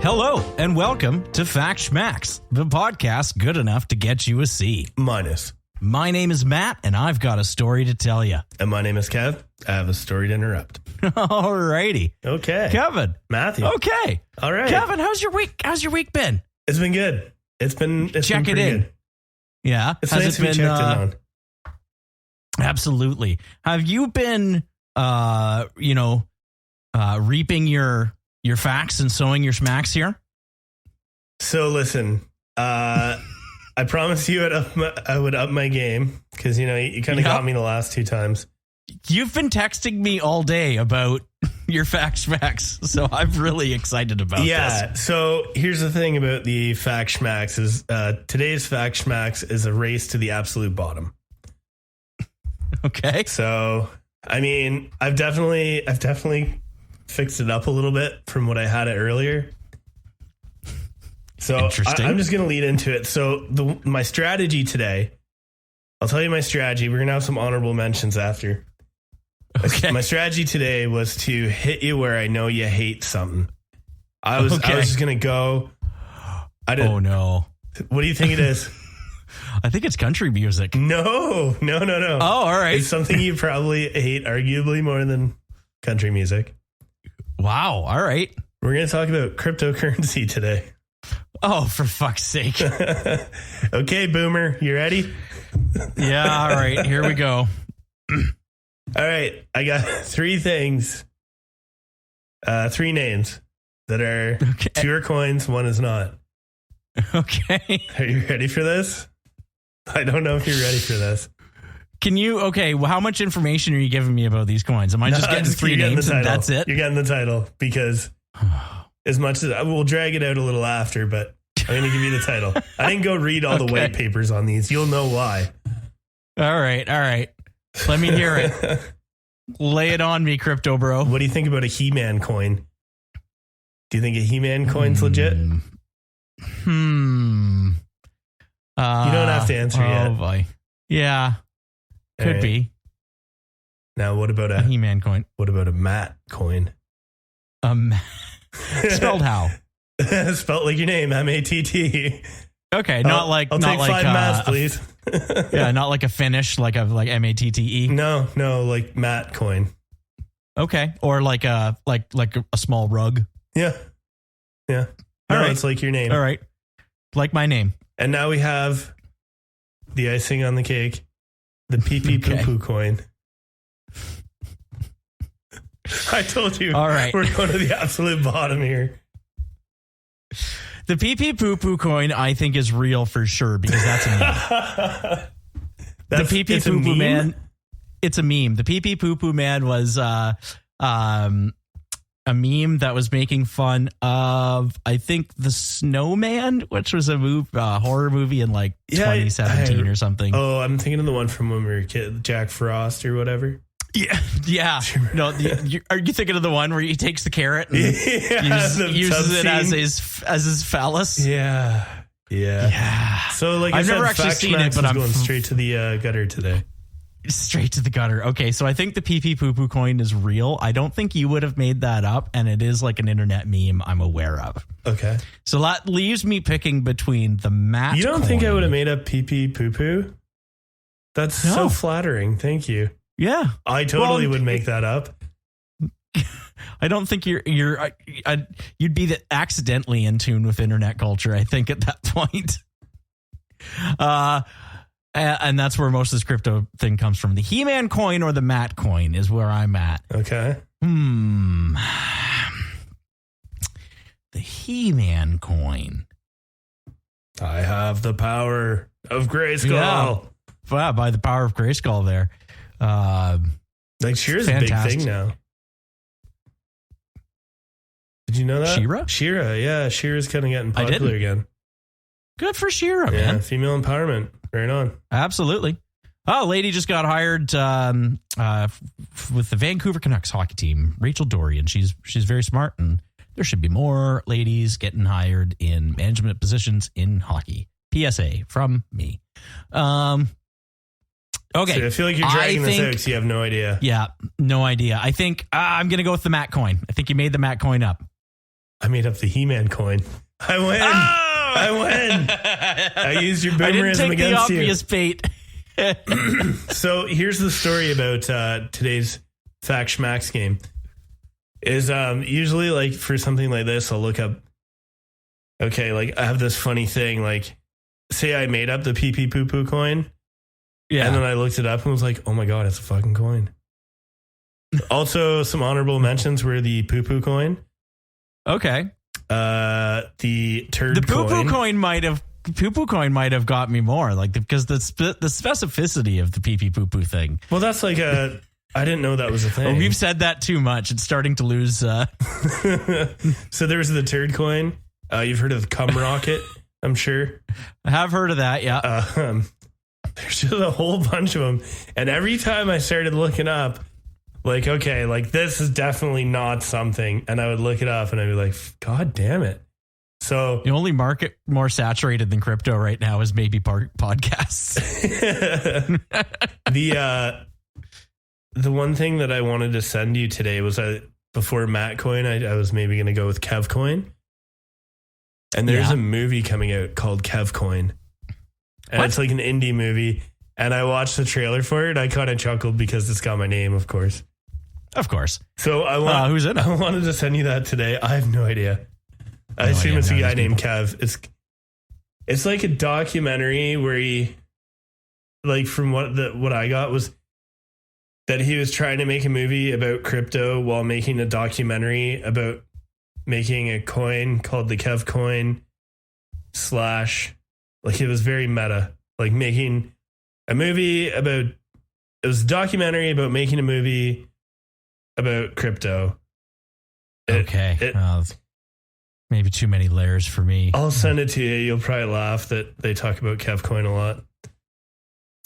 Hello, and welcome to Facts Schmacts, the podcast good enough to get you a C. Minus. My name is Matt, and I've got a story to tell you. And my name is Kev. I have a story to interrupt. Alrighty. Okay. Kevin. Matthew. Okay. All right. Kevin, how's your week? How's your week been? It's been good. It's been Check been it in. good. Yeah. It's Has nice it to be been, checked in on. Absolutely. Have you been, reaping your facts and sowing your schmacks here? So listen, I promised you I would up my game because, you kind of got me the last two times. You've been texting me all day about your Facts Schmacts, so I'm really excited about this. Yeah, so here's the thing about the Facts Schmacts is today's Facts Schmacts is a race to the absolute bottom. Okay. So, I mean, I've definitely fixed it up a little bit from what I had it earlier. So I'm just going to lead into it. So my strategy today, I'll tell you my strategy. We're going to have some honorable mentions after. Okay. My strategy today was to hit you where I know you hate something. I was just going to go. Oh, no. What do you think it is? I think it's country music. No. Oh, all right. It's something you probably hate arguably more than country music. Wow. All right. We're going to talk about cryptocurrency today. Oh, for fuck's sake. Okay, Boomer, you ready? Yeah. All right. Here we go. All right. I got three things, three names that are two are coins. One is not. Okay. Are you ready for this? I don't know if you're ready for this. Can you? Okay. Well, how much information are you giving me about these coins? Am I just getting three names and that's it? You're getting the title because as much as I will drag it out a little after, but I'm going to give you the title. I didn't go read all the white papers on these. You'll know why. All right. Let me hear it. Lay it on me, crypto bro. What do you think about a He-Man coin? Do you think a He-Man coin's legit? You don't have to answer yet. Oh boy. Yeah. Could be. Now, what about a He-Man coin? What about a Matt coin? Spelled how? Spelled like your name, M-A-T-T. Okay, I'll not take like 5 maths, please. Yeah, not like a Finnish, like M-A-T-T-E. No, like Matt coin. Okay, or like a small rug. Yeah. All right. It's like your name. All right, like my name. And now we have the icing on the cake, the pee-pee poo-poo coin. I told you. All right. We're going to the absolute bottom here. The pee-pee poo-poo coin, I think, is real for sure because that's a meme. The pee-pee poo-poo man, it's a meme. The pee-pee poo-poo man was a meme that was making fun of, I think, The Snowman, which was a horror movie in like 2017 or something. Oh, I'm thinking of the one from when we were kids, Jack Frost or whatever. Yeah. No, are you thinking of the one where he takes the carrot and uses it as his phallus? Yeah. So, like, I've never actually seen it, but I'm going straight to the gutter today. Straight to the gutter. Okay, so I think the pee-pee poo-poo coin is real. I don't think you would have made that up, and it is like an internet meme I'm aware of. Okay. So that leaves me picking between the Matt. You don't coin. think I would have made up pee-pee poo-poo? That's so flattering. Thank you. Yeah, I totally would make that up. I don't think you'd be accidentally in tune with internet culture. I think at that point, and that's where most of this crypto thing comes from. The He-Man coin or the Matt coin is where I'm at. Okay. The He-Man coin. I have the power of Grayskull. Yeah, by the power of Grayskull there. Like She-Ra's a big thing now. Did you know that? She-Ra, yeah. She-Ra's kind of getting popular again. Good for She-Ra, man. Female empowerment. Right on. Absolutely. Oh, lady just got hired with the Vancouver Canucks hockey team, Rachel Dorian. She's very smart, and there should be more ladies getting hired in management positions in hockey. PSA from me. Okay. So I feel like you're dragging this out because you have no idea. Yeah, no idea. I think I'm going to go with the Matt coin. I think you made the Matt coin up. I made up the He-Man coin. I win. Oh! I win. I used your boomerism against you. I didn't take the obvious bait. So here's the story about today's Facts Schmacts game. Is usually like for something like this, I'll look up. Okay, like I have this funny thing. Like, say I made up the pee pee poo poo coin. Yeah. And then I looked it up and was like, oh my God, it's a fucking coin. Also, some honorable mentions were the poo poo coin. Okay. The turd the coin. Poo poo coin might have got me more, like because the specificity of the pee pee poo poo thing. Well, that's like I didn't know that was a thing. Oh, we've said that too much. It's starting to lose. So there's the turd coin. You've heard of the cum rocket, I'm sure. I have heard of that, yeah. There's just a whole bunch of them. And every time I started looking up, like, okay, like this is definitely not something. And I would look it up and I'd be like, God damn it. So the only market more saturated than crypto right now is maybe podcasts. The one thing that I wanted to send you today was before Matcoin, I was maybe going to go with Kevcoin. And there's a movie coming out called Kevcoin. And it's like an indie movie. And I watched the trailer for it. I kind of chuckled because it's got my name, of course. Of course. So who's in it? I wanted to send you that today. I have no idea. I assume it's a guy named Kev. It's like a documentary where he, like from what I got was that he was trying to make a movie about crypto while making a documentary about making a coin called the Kev coin / like it was very meta, like making a movie about, it was a documentary about making a movie about crypto. Maybe too many layers for me. I'll send it to you. You'll probably laugh that they talk about Kev coin a lot.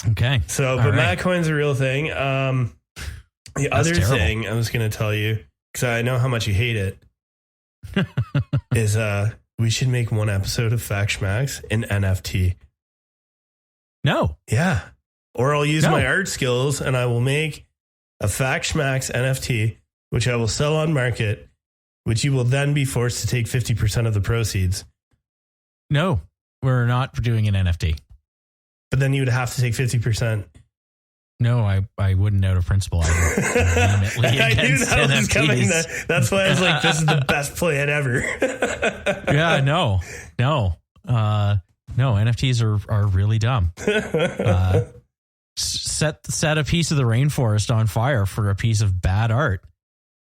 Okay. So, but right. Matcoin's a real thing. The other thing I was going to tell you, because I know how much you hate it, is we should make one episode of Facts Schmacts in NFT. No. Yeah. Or I'll use my art skills and I will make a Facts Schmacts NFT, which I will sell on market, which you will then be forced to take 50% of the proceeds. No, we're not doing an NFT. But then you would have to take 50%. No, I wouldn't out of principle. I knew that was coming. That's why I was like, this is the best plan ever. Yeah, no. NFTs are really dumb. Set a piece of the rainforest on fire for a piece of bad art.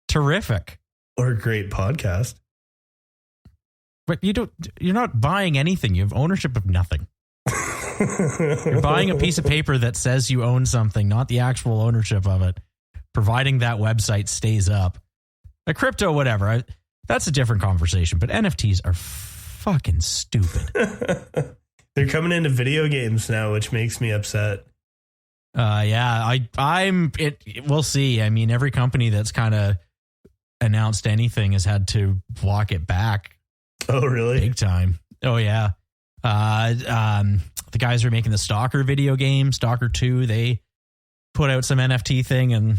Terrific. Or a great podcast. But you're not buying anything. You have ownership of nothing. You're buying a piece of paper that says you own something, not the actual ownership of it, providing that website stays up. A crypto, whatever. That's a different conversation, but NFTs are fucking stupid. They're coming into video games now, which makes me upset. We'll see. I mean, every company that's kind of announced anything has had to walk it back. Oh, really? Big time. Oh, yeah. The guys who are making the Stalker video game, Stalker 2, they put out some NFT thing and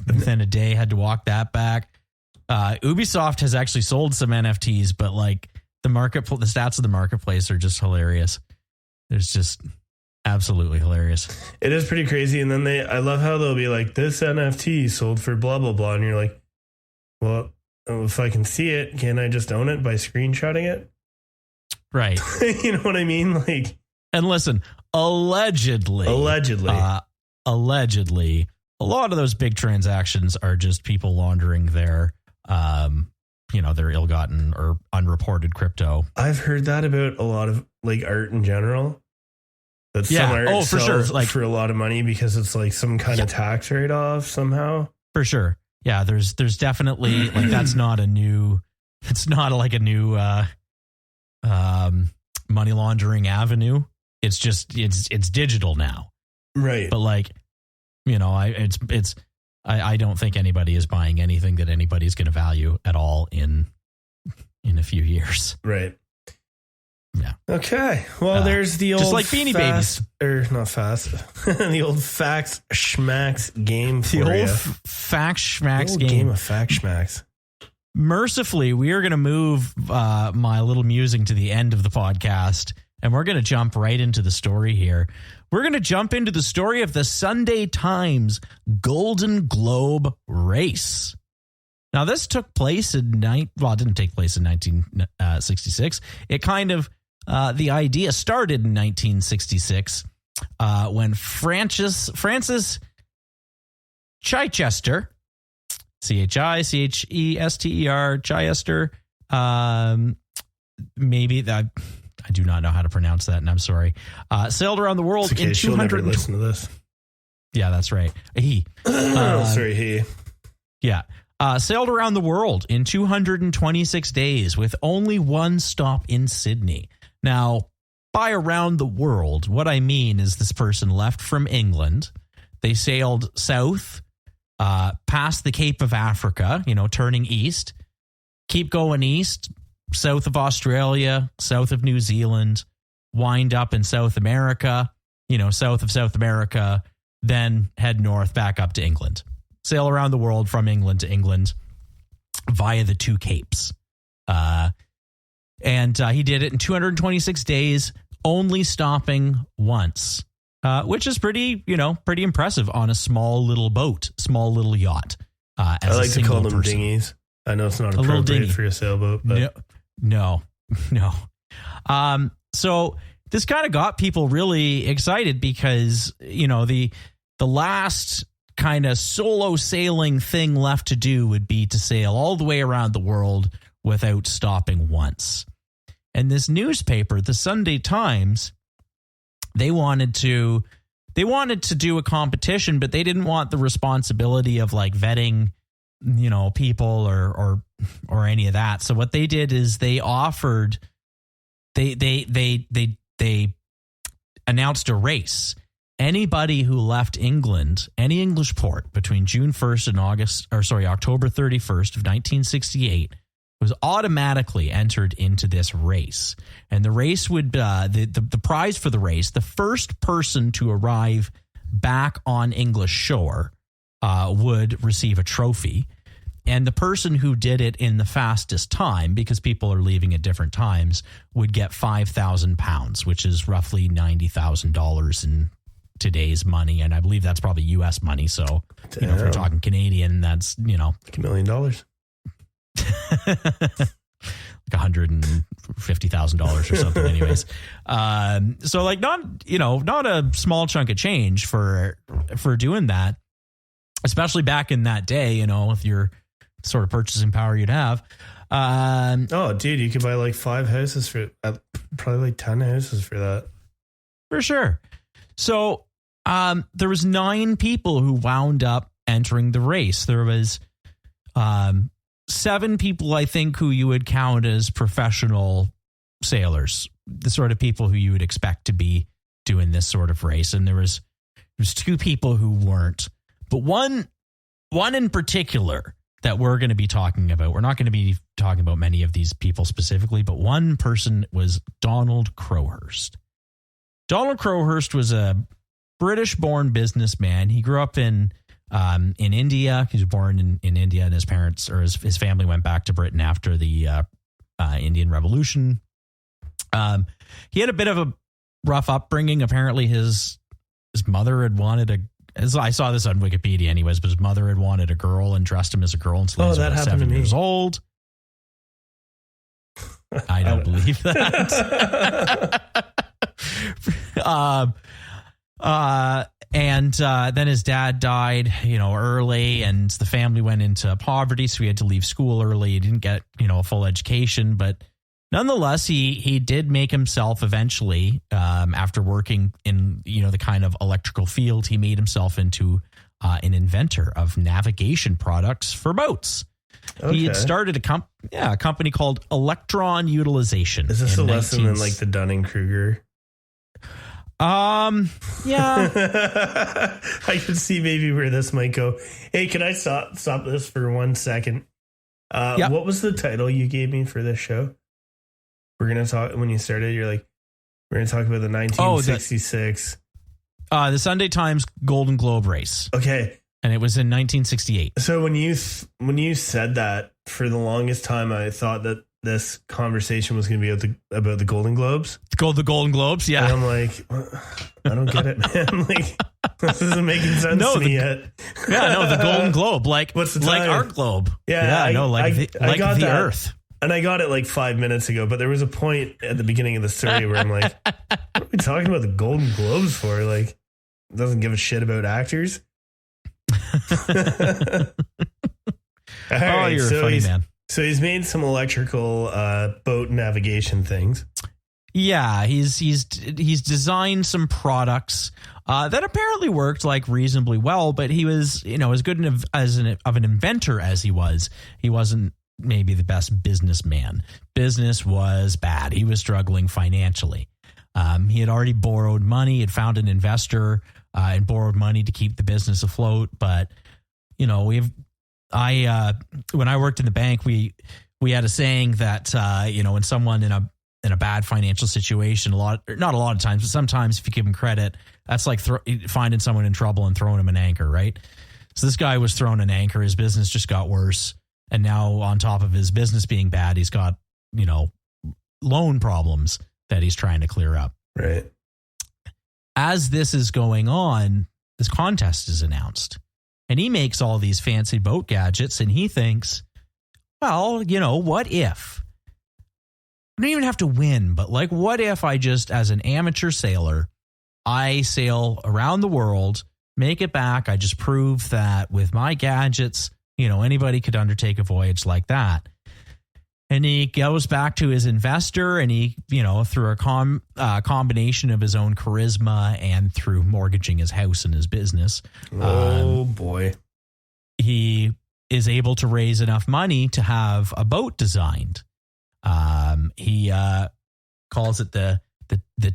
within a day had to walk that back. Ubisoft has actually sold some NFTs, but like the stats of the marketplace are just hilarious. It's just absolutely hilarious. It is pretty crazy. And then I love how they'll be like, this NFT sold for blah, blah, blah. And you're like, well, if I can see it, can I just own it by screenshotting it? Right. You know what I mean? Like, and listen, allegedly, a lot of those big transactions are just people laundering their ill-gotten or unreported crypto. I've heard that about a lot of like art in general. That some art for sure, like for a lot of money because it's like some kind of tax write-off somehow. For sure. Yeah, there's definitely like it's not a new money laundering avenue. It's just it's digital now. Right. But like, I don't think anybody is buying anything that anybody's going to value at all in a few years. Right. Yeah. Okay. Well, there's the old just like Beanie Babies, or not fast. The old Facts Schmacts game. The old Facts Schmacts game. Of Facts Schmacts. mercifully, we are going to move my little musing to the end of the podcast, and we're going to jump right into the story here. We're going to jump into the story of the Sunday Times Golden Globe race. Now, this took place it didn't take place in 1966. It kind of, the idea started in 1966 when Francis Chichester, Chichester, Chichester, maybe that, I do not know how to pronounce that, and I'm sorry, sailed around the world in 200. She'll never listen to this. Yeah, that's right. He. He. Yeah. Sailed around the world in 226 days with only one stop in Sydney. Now, by around the world, what I mean is this person left from England. They sailed south, past the Cape of Africa, turning east, keep going east, south of Australia, south of New Zealand, wind up in South America, south of South America, then head north back up to England. Sail around the world from England to England via the two capes. And he did it in 226 days, only stopping once, which is pretty impressive on a small little boat, small little yacht. I like to call them dinghies. I know it's not appropriate for a sailboat, but no. So this kind of got people really excited because, the last kind of solo sailing thing left to do would be to sail all the way around the world without stopping once. And this newspaper, the Sunday Times, they wanted to do a competition, but they didn't want the responsibility of like vetting, people or any of that. So what they did is they offered, they announced a race. Anybody who left England, any English port between June 1st and October 31st of 1968 was automatically entered into this race. And the race would, the prize for the race, the first person to arrive back on English shore would receive a trophy. And the person who did it in the fastest time, because people are leaving at different times, would get £5,000, which is roughly $90,000 in today's money. And I believe that's probably US money. So, if we're talking Canadian, that's, like $1 million. like $150,000 or something anyways. So like not a small chunk of change for doing that, especially back in that day, with your sort of purchasing power you'd have. Oh dude, you could buy like 5 houses for probably like 10 houses for that. For sure. So there was 9 people who wound up entering the race. There was 7 people, I think, who you would count as professional sailors, the sort of people who you would expect to be doing this sort of race. And there was 2 people who weren't, but one in particular that we're going to be talking about. We're not going to be talking about many of these people specifically, but one person was Donald Crowhurst. Donald Crowhurst was a British-born businessman. He grew up in India. He was born in India, and his parents or his family went back to Britain after the Indian Revolution. He had a bit of a rough upbringing. Apparently, his mother had wanted I saw this on Wikipedia, anyways. But his mother had wanted a girl and dressed him as a girl until he was about 7 years old. I don't believe that. And then his dad died, early, and the family went into poverty. So he had to leave school early. He didn't get, a full education, but nonetheless, he did make himself eventually, after working in, the kind of electrical field, he made himself into an inventor of navigation products for boats. Okay. He had started a company called Electron Utilization. Is this a lesson in like the Dunning-Kruger? Yeah. I can see maybe where this might go. Hey, can I stop this for 1 second? Yep. What was the title you gave me for this show? We're going to talk, when you started, you're like, we're going to talk about the 1966. The Sunday Times Golden Globe race. Okay. And it was in 1968. So when you said that for the longest time, I thought that this conversation was going to be about the Golden Globes. The Golden Globes, yeah. And I'm like, I don't get it, man. Like, this isn't making sense to me yet. Yeah, no, the Golden Globe, like what's the time? Like our globe. Yeah, I know, like the Earth. And I got it like 5 minutes ago, but there was a point at the beginning of the story where I'm like, what are we talking about the Golden Globes for? Like, doesn't give a shit about actors. Right, you're a funny man. So he's made some electrical boat navigation things. Yeah, he's designed some products that apparently worked like reasonably well, but he was, as good of an inventor as he wasn't maybe the best businessman. Business was bad. He was struggling financially. He had already borrowed money, had found an investor and borrowed money to keep the business afloat. But, when I worked in the bank, we had a saying that, when someone in a bad financial situation, not a lot of times, but sometimes if you give them credit, that's like finding someone in trouble and throwing them an anchor, right? So this guy was thrown an anchor. His business just got worse. And now on top of his business being bad, he's got, loan problems that he's trying to clear up. Right. As this is going on, this contest is announced. And he makes all these fancy boat gadgets and he thinks, well, what if? I don't even have to win, but like, what if I just, as an amateur sailor, I sail around the world, make it back. I just prove that with my gadgets, anybody could undertake a voyage like that. And he goes back to his investor and he, through a combination of his own charisma and through mortgaging his house and his business. Oh, boy. He is able to raise enough money to have a boat designed. He calls it the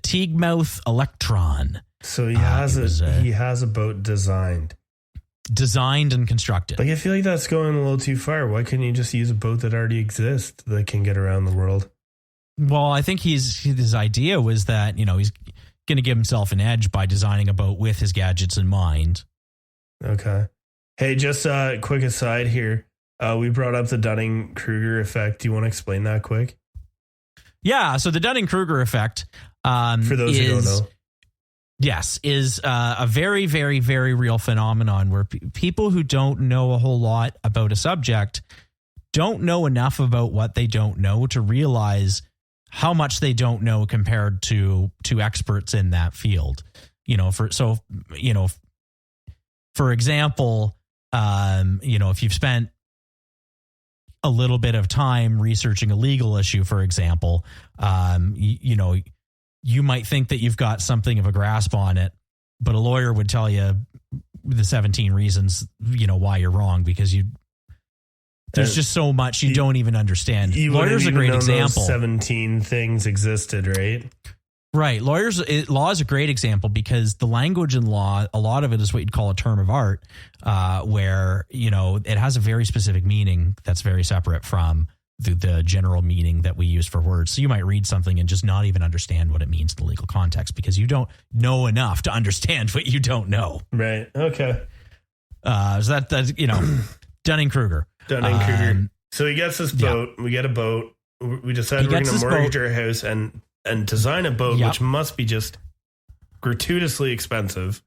Teague-mouth Electron. So he has a boat designed and constructed. Like, I feel like that's going a little too far. Why couldn't you just use a boat that already exists that can get around the world? Well, I think his idea was that, he's going to give himself an edge by designing a boat with his gadgets in mind. Okay. Hey, just a quick aside here. We brought up the Dunning-Kruger effect. Do you want to explain that quick? Yeah. So the Dunning-Kruger effect, for those who don't know. Yes, is a very, very, very real phenomenon where people who don't know a whole lot about a subject don't know enough about what they don't know to realize how much they don't know compared to experts in that field. For example, if you've spent a little bit of time researching a legal issue, for example, you might think that you've got something of a grasp on it, but a lawyer would tell you the 17 reasons, why you're wrong, because there's just so much you don't even understand. Lawyer's a great example. 17 things existed, right? Right. Law is a great example because the language in law, a lot of it is what you'd call a term of art, where, it has a very specific meaning that's very separate from the general meaning that we use for words. So you might read something and just not even understand what it means in the legal context because you don't know enough to understand what you don't know. Right. Okay. So that's Dunning-Kruger. So he gets this boat. Yeah. We get a boat. We decide we're going to mortgage our house and design a boat, which must be just gratuitously expensive.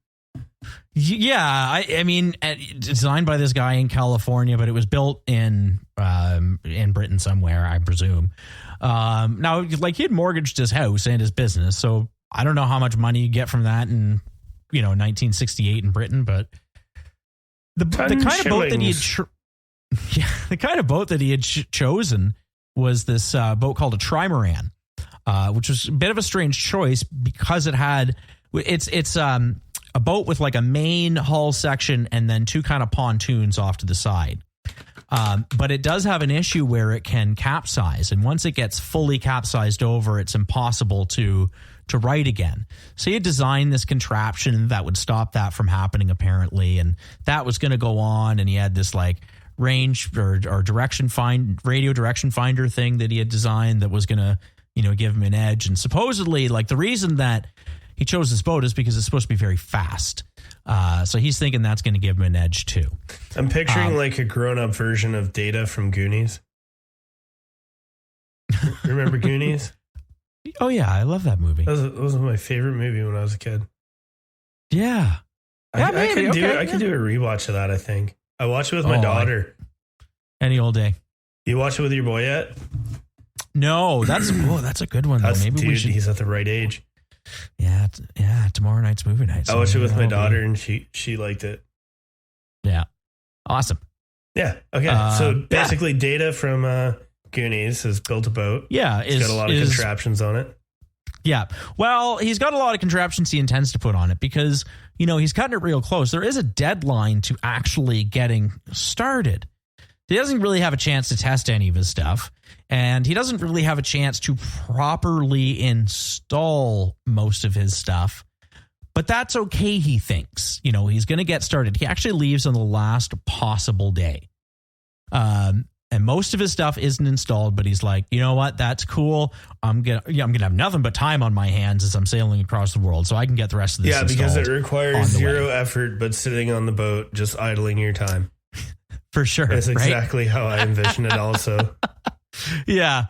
Yeah, I mean, designed by this guy in California, but it was built in Britain somewhere, I presume. Now, like, he had mortgaged his house and his business, so I don't know how much money you get from that in 1968 in Britain, but the kind of boat that he had, the kind of boat that he had chosen was this boat called a trimaran, which was a bit of a strange choice because it's a boat with like a main hull section and then two kind of pontoons off to the side. But it does have an issue where it can capsize. And once it gets fully capsized over, it's impossible to right again. So he designed this contraption that would stop that from happening, apparently. And that was going to go on. And he had this like range or radio direction finder thing that he had designed that was going to, give him an edge. And supposedly, like, the reason that he chose this boat is because it's supposed to be very fast. So he's thinking that's going to give him an edge too. I'm picturing like a grown-up version of Data from Goonies. Remember Goonies? Oh yeah, I love that movie. That was my favorite movie when I was a kid. Yeah. I could do a rewatch of that, I think. I watched it with my daughter. Any old day. You watch it with your boy yet? No, that's a good one. Maybe we should. He's at the right age. Yeah. Tomorrow night's movie night. I watched it with my daughter, and she liked it. Yeah. Awesome. Yeah. Okay. So basically, Data from Goonies has built a boat. Yeah. It's got a lot of contraptions on it. Yeah. Well, he's got a lot of contraptions he intends to put on it because, he's cutting it real close. There is a deadline to actually getting started. He doesn't really have a chance to test any of his stuff, and he doesn't really have a chance to properly install most of his stuff. But that's okay, he thinks. He's going to get started. He actually leaves on the last possible day. And most of his stuff isn't installed, but he's like, you know what? That's cool. I'm gonna have nothing but time on my hands as I'm sailing across the world, so I can get the rest of this. Yeah, because it requires zero effort, but sitting on the boat, just idling your time. For sure, that's exactly how I envision it. Also, yeah.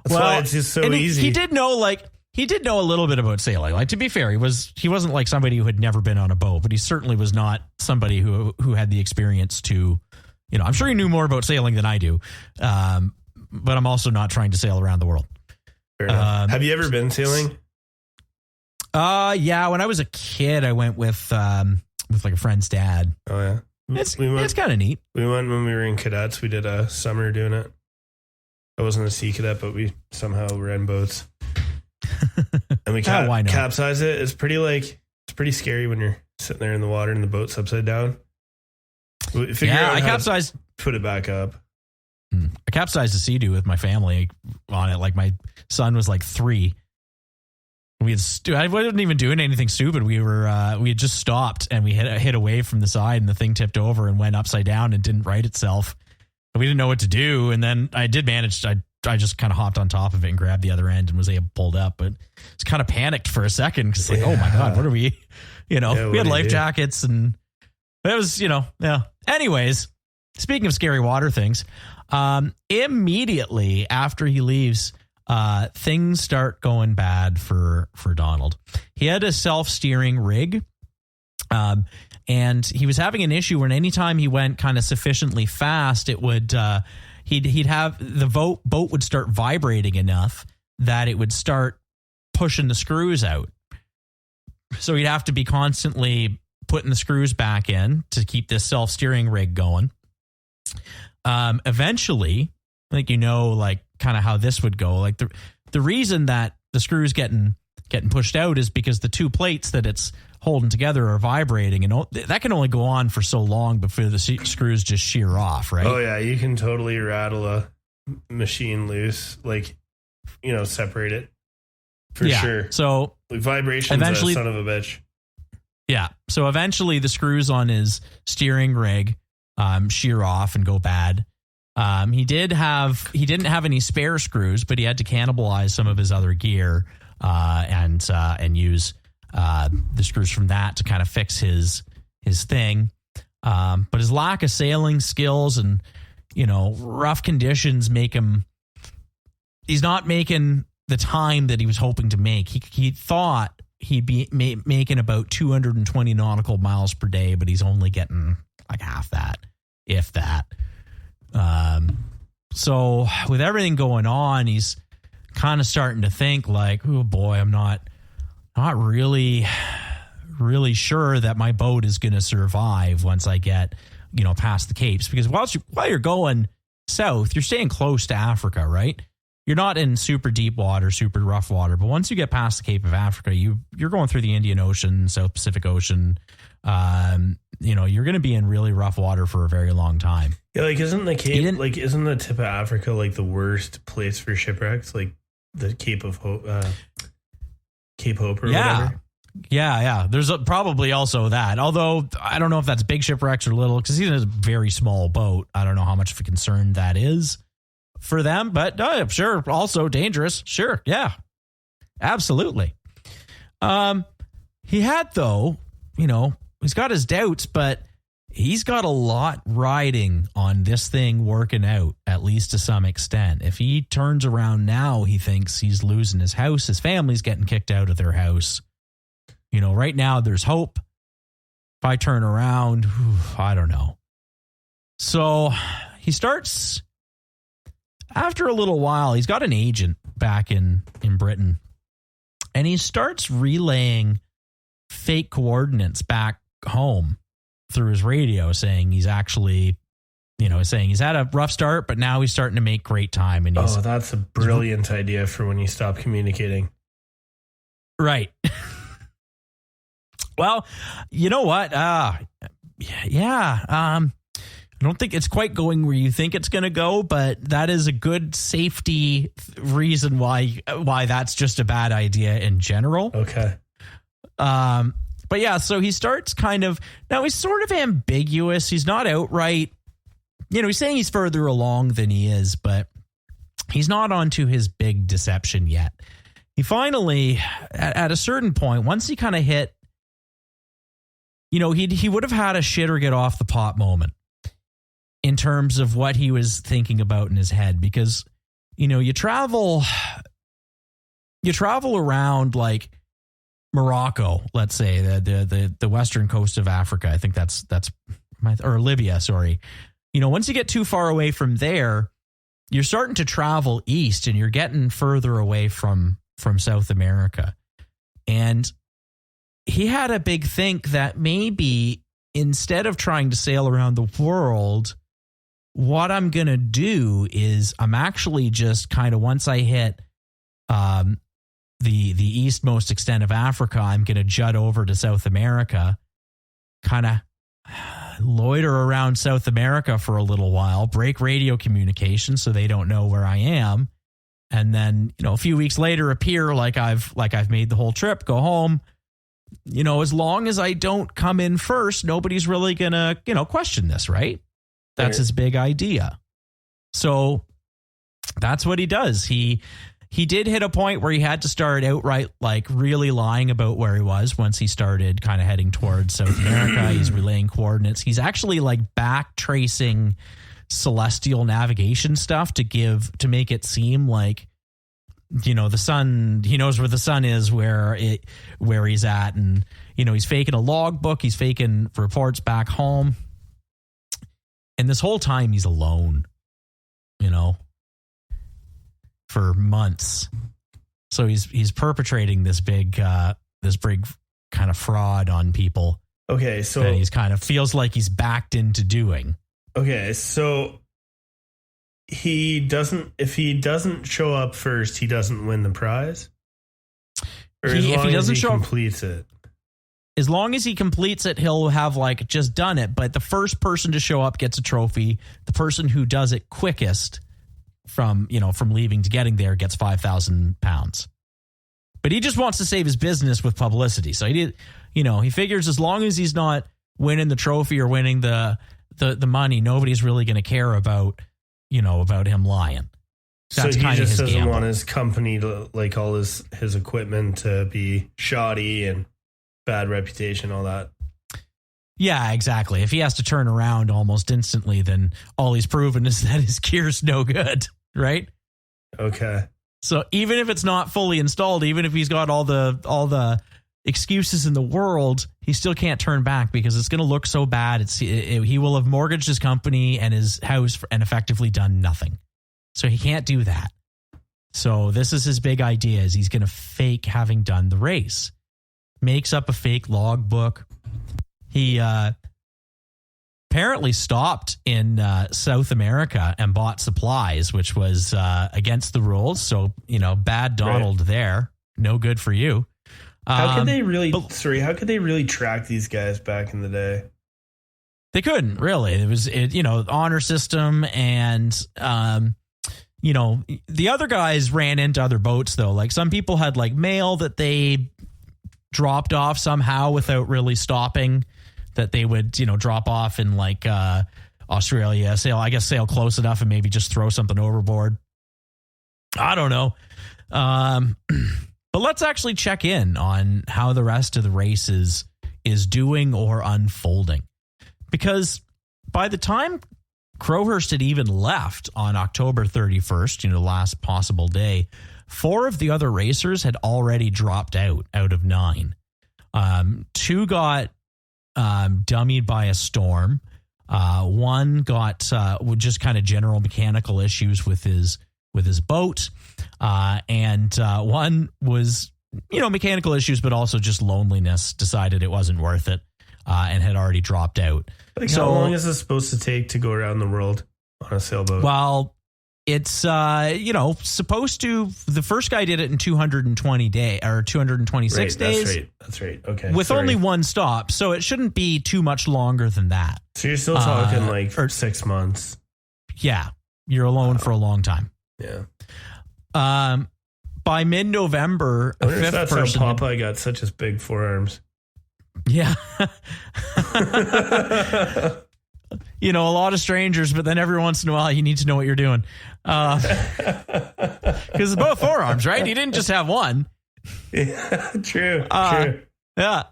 That's why it's just so easy. He did know a little bit about sailing. Like, to be fair, he wasn't like somebody who had never been on a boat, but he certainly was not somebody who had the experience to. I'm sure he knew more about sailing than I do, but I'm also not trying to sail around the world. Fair enough. Have you ever been sailing? Yeah. When I was a kid, I went with like a friend's dad. Oh yeah, it's kind of neat. We went when we were in cadets. We did a summer doing it. I wasn't a sea cadet, but we somehow ran boats, and we capsized it. It's pretty scary when you're sitting there in the water and the boat's upside down. I capsized. Put it back up. I capsized a Sea-Doo with my family on it. Like, my son was like 3. I wasn't even doing anything stupid. We had just stopped and we hit away from the side, and the thing tipped over and went upside down and didn't right itself. And we didn't know what to do. And then I did manage. I just kind of hopped on top of it and grabbed the other end and was able to pull it up. But it's kind of panicked for a second because oh my God, what are we? We had life jackets and. It was, yeah. Anyways, speaking of scary water things, immediately after he leaves, things start going bad for Donald. He had a self-steering rig, and he was having an issue when anytime he went kind of sufficiently fast, it would he'd have the boat would start vibrating enough that it would start pushing the screws out. So he'd have to be constantly putting the screws back in to keep this self-steering rig going. Eventually, I think kind of how this would go. Like the reason that the screws getting pushed out is because the two plates that it's holding together are vibrating, and that can only go on for so long before the screws just shear off, right? Oh yeah, you can totally rattle a machine loose, separate it for sure. So vibrations are a son of a bitch. Yeah. So eventually the screws on his steering rig shear off and go bad. He didn't have any spare screws, but he had to cannibalize some of his other gear and use the screws from that to kind of fix his thing. But his lack of sailing skills and rough conditions make him. He's not making the time that he was hoping to make. He thought he'd be making about 220 nautical miles per day, but he's only getting like half that, if that. So with everything going on, he's kind of starting to think like, oh boy, I'm not really sure that my boat is going to survive once I get, past the Capes, because while you're going south, you're staying close to Africa, right? You're not in super deep water, super rough water, but once you get past the Cape of Africa, you're going through the Indian Ocean, South Pacific Ocean. You're going to be in really rough water for a very long time. Yeah, isn't the Cape, isn't the tip of Africa the worst place for shipwrecks? Like the Cape of Hope, Cape Hope or whatever. Yeah. There's probably also that. Although I don't know if that's big shipwrecks or little, because he's in a very small boat. I don't know how much of a concern that is for them, but sure, also dangerous. Sure, yeah, absolutely. He had, though, he's got his doubts, but he's got a lot riding on this thing working out, at least to some extent. If he turns around now, he thinks he's losing his house. His family's getting kicked out of their house. You know, right now there's hope. If I turn around, I don't know. So he starts, after a little while, he's got an agent back in Britain, and he starts relaying fake coordinates back home through his radio, saying he's actually, saying he's had a rough start, but now he's starting to make great time. And that's a brilliant idea for when you stop communicating. Right. Well, you know what? I don't think it's quite going where you think it's going to go, but that is a good safety reason why that's just a bad idea in general. Okay. But yeah, so he starts now he's sort of ambiguous. He's not outright, he's saying he's further along than he is, but he's not onto his big deception yet. He finally, at a certain point, once he kind of hit, he would have had a shit or get off the pot moment in terms of what he was thinking about in his head, because, you travel around like Morocco, let's say the western coast of Africa. I think or Libya, sorry. Once you get too far away from there, you're starting to travel east and you're getting further away from South America. And he had a big think that maybe instead of trying to sail around the world, what I'm going to do is I'm actually just kind of, once I hit the eastmost extent of Africa, I'm going to jut over to South America, kind of loiter around South America for a little while, break radio communication so they don't know where I am. And then, a few weeks later appear like I've made the whole trip, go home. As long as I don't come in first, nobody's really going to, question this, right? That's his big idea. So that's what he does. He did hit a point where he had to start outright, like really lying about where he was once he started kind of heading towards South America. He's relaying coordinates. He's actually like back tracing celestial navigation stuff to make it seem like, the sun, he knows where the sun is, where he's at. And, he's faking a logbook. He's faking reports back home. And this whole time he's alone, for months. So he's perpetrating this big kind of fraud on people. Okay. So that he's kind of feels like he's backed into doing. Okay. So if he doesn't show up first, he doesn't win the prize? Or if he doesn't show up, completes it? As long as he completes it, he'll have like just done it. But the first person to show up gets a trophy. The person who does it quickest from leaving to getting there gets £5,000. But he just wants to save his business with publicity. So he figures as long as he's not winning the trophy or winning the money, nobody's really going to care about him lying. That's so he just doesn't gamble. Want his company to, like, all his equipment to be shoddy and bad reputation, all that. Yeah, exactly. If he has to turn around almost instantly, then all he's proven is that his gear's no good, right? Okay. So even if it's not fully installed, even if he's got all the excuses in the world, he still can't turn back because it's going to look so bad. He will have mortgaged his company and his house and effectively done nothing. So he can't do that. So this is his big idea: is he's going to fake having done the race, makes up a fake logbook. He apparently stopped in South America and bought supplies, which was against the rules. So, bad Donald there. No good for you. How could they really track these guys back in the day? They couldn't really. It was, honor system. And, the other guys ran into other boats, though. Like some people had like mail that they dropped off somehow without really stopping, that they would, drop off in like Australia, sail close enough and maybe just throw something overboard. I don't know. But let's actually check in on how the rest of the race is doing or unfolding. because by the time Crowhurst had even left on October 31st, the last possible day, 4 of the other racers had already dropped out of 9. 2 got dummied by a storm. 1 got with just kind of general mechanical issues with his boat, and 1 was mechanical issues, but also just loneliness. Decided it wasn't worth it, and had already dropped out. Like, how long is this supposed to take to go around the world on a sailboat? Well, it's supposed to. The first guy did it in 220 days or 226 days. That's right. Okay, with only 1 stop, so it shouldn't be too much longer than that. So you're still talking for 6 months. Yeah, you're alone for a long time. Yeah. By mid-November, I wonder if that's how Popeye got such as big forearms. Yeah. A lot of strangers, but then every once in a while you need to know what you're doing. Because it's both forearms, right? He didn't just have one. Yeah, true. Yeah.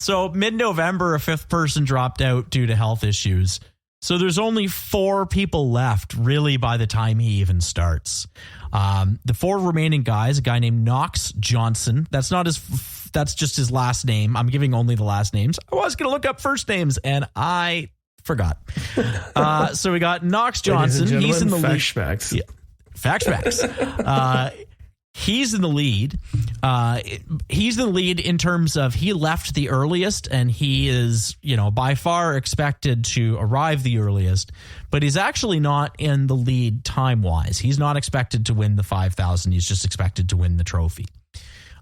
So mid-November, a 5th person dropped out due to health issues. So there's only 4 people left, really, by the time he even starts. The 4 remaining guys, a guy named Knox Johnson. That's just his last name. I'm giving only the last names. I was going to look up first names, and I forgot. So we got Knox Johnson. He's in the lead. Facts Schmacts. Yeah. Facts Schmacts. He's in the lead. He's in the lead in terms of he left the earliest, and he is, by far expected to arrive the earliest, but he's actually not in the lead time-wise. He's not expected to win the 5,000. He's just expected to win the trophy.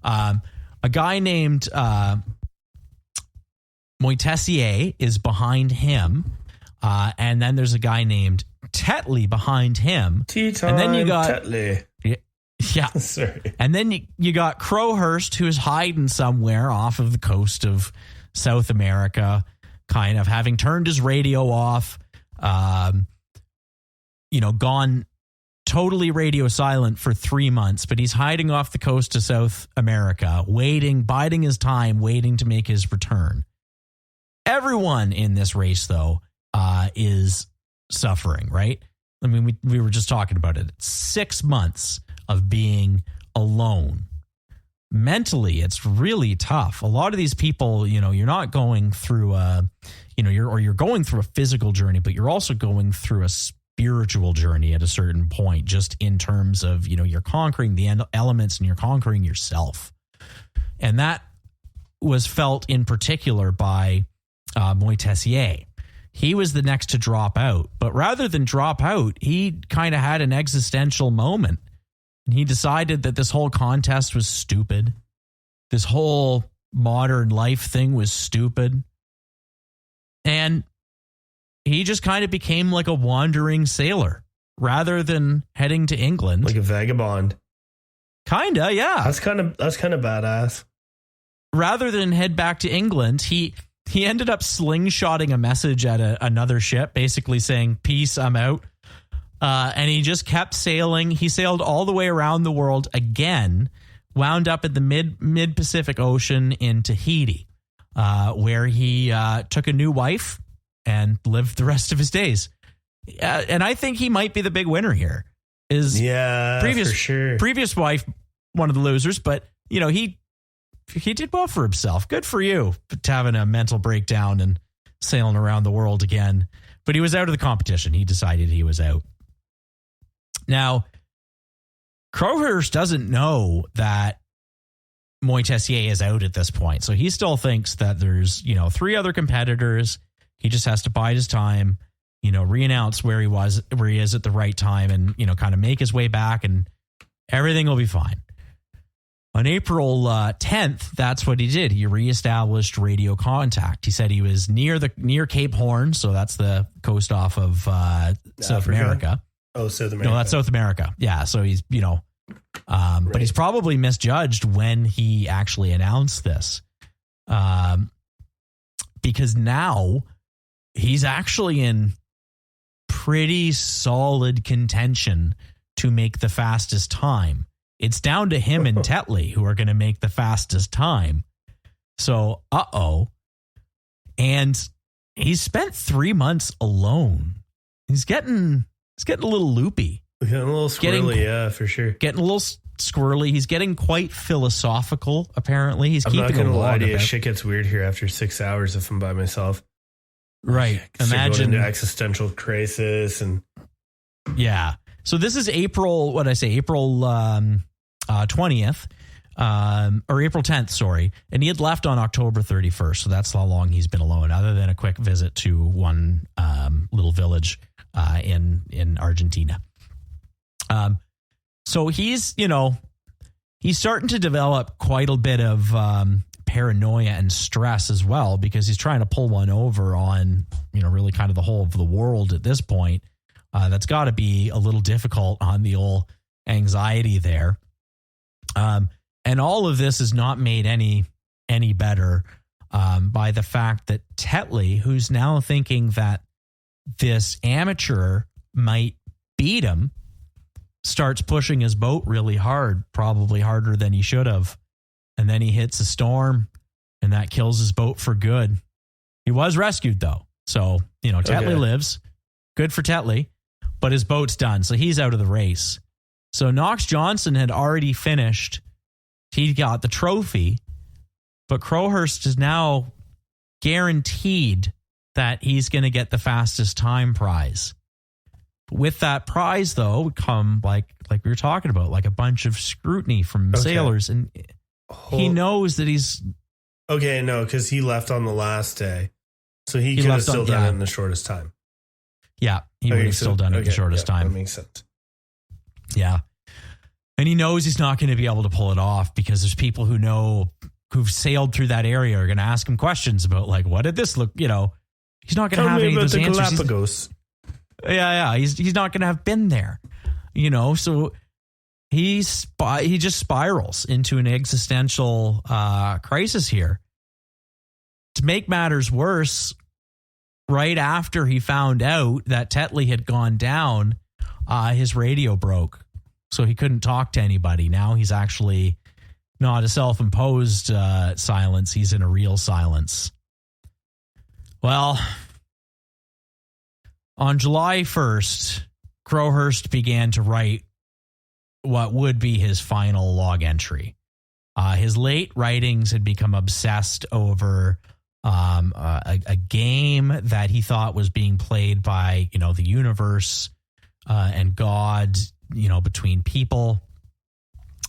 A guy named Moitessier is behind him, and then there's a guy named Tetley behind him. And then you got Tetley. Yeah. Sorry. And then you got Crowhurst, who's hiding somewhere off of the coast of South America, kind of having turned his radio off, gone totally radio silent for 3 months, but he's hiding off the coast of South America, biding his time, waiting to make his return. Everyone in this race, though, is suffering, right? I mean, we were just talking about it. 6 months of being alone. Mentally, it's really tough. A lot of these people, you're not going through you're going through a physical journey, but you're also going through a spiritual journey at a certain point, just in terms of, you're conquering the elements and you're conquering yourself. And that was felt in particular by Moitessier. He was the next to drop out, but rather than drop out, he kind of had an existential moment. And he decided that this whole contest was stupid. This whole modern life thing was stupid. And he just kind of became like a wandering sailor rather than heading to England. Like a vagabond. Kinda, yeah. That's kind of badass. Rather than head back to England, he ended up slingshotting a message at another ship, basically saying, "Peace, I'm out." And he just kept sailing. He sailed all the way around the world again, wound up at the mid-Pacific Ocean in Tahiti, where he took a new wife and lived the rest of his days. And I think he might be the big winner here. For sure. Previous wife, one of the losers, but he did well for himself. Good for you, having a mental breakdown and sailing around the world again. But he was out of the competition. He decided he was out. Now, Crowhurst doesn't know that Moitessier is out at this point. So he still thinks that there's, 3 other competitors. He just has to bide his time, re-announce where he is at the right time and, kind of make his way back and everything will be fine. On April 10th, that's what he did. He reestablished radio contact. He said he was near Cape Horn. So that's the coast off of South America. Oh, South America. No, that's South America. Yeah. So he's, but he's probably misjudged when he actually announced this. Because now he's actually in pretty solid contention to make the fastest time. It's down to him and Tetley who are going to make the fastest time. So, And He's spent 3 months alone. He's getting a little loopy. Getting a little squirrely, yeah, for sure. Getting a little squirrely. He's getting quite philosophical, apparently. He's keeping I'm not going to lie to you. about. Shit gets weird here after 6 hours if I'm by myself. Right. Imagine going into existential crisis and yeah. So this is April 20th, or April 10th, sorry. And he had left on October 31st. So that's how long he's been alone, other than a quick visit to one little village in Argentina. So he's starting to develop quite a bit of paranoia and stress as well, because he's trying to pull one over on, really kind of the whole of the world at this point. That's got to be a little difficult on the old anxiety there. And all of this is not made any better by the fact that Tetley, who's now thinking that this amateur might beat him, starts pushing his boat really hard, probably harder than he should have. And then he hits a storm, and that kills his boat for good. He was rescued, though. So, Tetley lives. Good for Tetley. But his boat's done, so he's out of the race. So Knox Johnson had already finished. He got the trophy, but Crowhurst is now guaranteed that he's going to get the fastest time prize. With that prize, though, would come like we were talking about, like a bunch of scrutiny from sailors, and he knows that he's okay. No, because he left on the last day, so he could have still done it in the shortest time. Yeah, he would have still done it in the shortest time. That makes sense. Yeah. And he knows he's not going to be able to pull it off because there's people who've sailed through that area are going to ask him questions about, like, what did this look, he's not going to have any of those answers. Galapagos. Yeah. He's not going to have been there, so he just spirals into an existential crisis here. To make matters worse, right after he found out that Tetley had gone down, his radio broke. So he couldn't talk to anybody. Now he's actually not a self-imposed silence. He's in a real silence. Well, on July 1st, Crowhurst began to write what would be his final log entry. His late writings had become obsessed over a game that he thought was being played by, the universe and God, between people.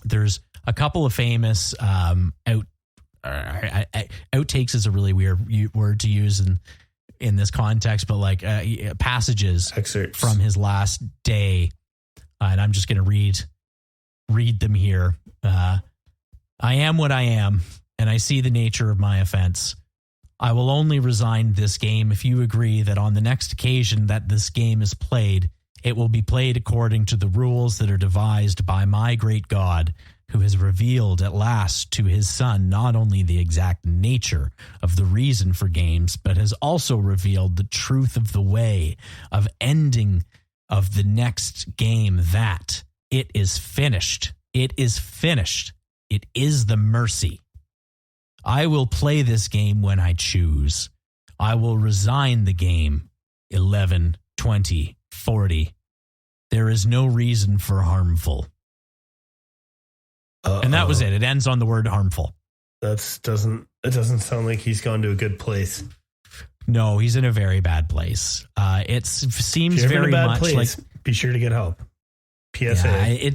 There's a couple of famous outtakes is a really weird word to use in this context, but like passages, excerpts from his last day. And I'm just going to read them here. I am what I am, and I see the nature of my offense. I will only resign this game if you agree that on the next occasion that this game is played, it will be played according to the rules that are devised by my great God, who has revealed at last to his son not only the exact nature of the reason for games, but has also revealed the truth of the way of ending of the next game, that it is finished. It is finished. It is the mercy. I will play this game when I choose. I will resign the game 11, 20, 40. There is no reason for harmful. And that was it. It ends on the word harmful. It doesn't sound like he's gone to a good place. No, he's in a very bad place. It seems very much like, be sure to get help. PSA.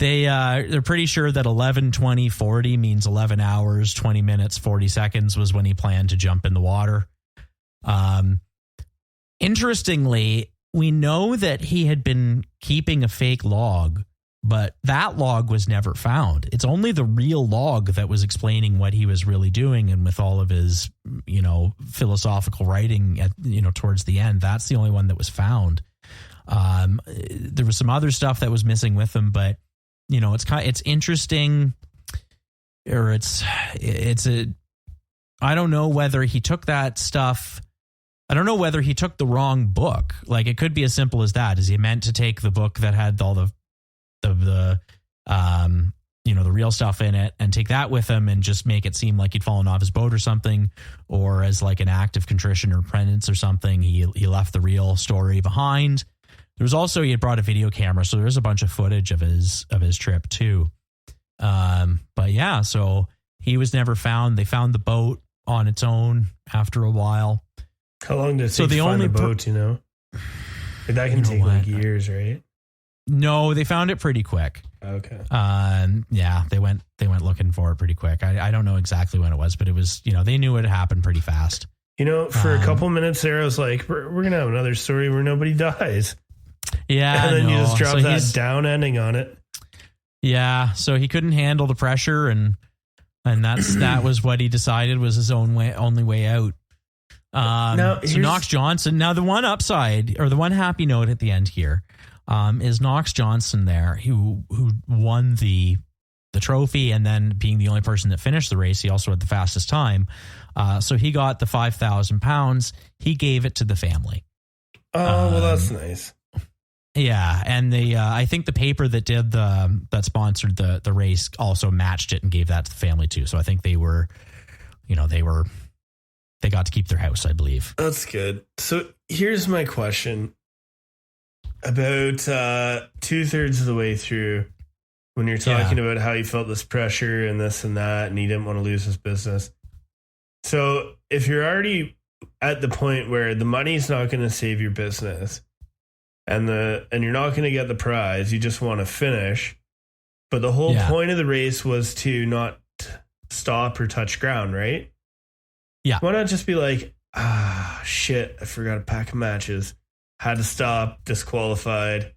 Yeah, they're pretty sure that 11, 20, 40 means 11 hours, 20 minutes, 40 seconds was when he planned to jump in the water. Interestingly, we know that he had been keeping a fake log, but that log was never found. It's only the real log that was explaining what he was really doing, and with all of his, philosophical writing at, towards the end, that's the only one that was found. There was some other stuff that was missing with him, but it's interesting, or I don't know whether he took that stuff. I don't know whether he took the wrong book. Like, it could be as simple as that. Is he meant to take the book that had all the the real stuff in it and take that with him and just make it seem like he'd fallen off his boat or something, or as like an act of contrition or penance or something, he left the real story behind. There was also, he had brought a video camera, so there's a bunch of footage of his trip too. But yeah, so he was never found. They found the boat on its own after a while. How long did it take to find the boat, That can take like years, right? No, they found it pretty quick. Okay. Yeah, they went looking for it pretty quick. I don't know exactly when it was, but it was, they knew it happened pretty fast. For a couple minutes there, I was like, we're going to have another story where nobody dies. Yeah. And then you just drop that down ending on it. Yeah. So he couldn't handle the pressure, and that was what he decided was his only way out. So Knox Johnson, now the one upside, or the one happy note at the end here, is Knox Johnson there, who won the trophy, and then being the only person that finished the race, he also had the fastest time. So he got the £5,000. He gave it to the family. Oh, well, that's nice. Yeah, and I think the paper that did that sponsored the race also matched it and gave that to the family too. So I think they got to keep their house, I believe. That's good. So here's my question. About 2/3 of the way through, when you're talking about how he felt this pressure and this and that, and he didn't want to lose his business. So if you're already at the point where the money's not going to save your business, and you're not going to get the prize, you just want to finish, but the whole point of the race was to not stop or touch ground, right? Yeah. Why not just be like, shit, I forgot a pack of matches. Had to stop, disqualified.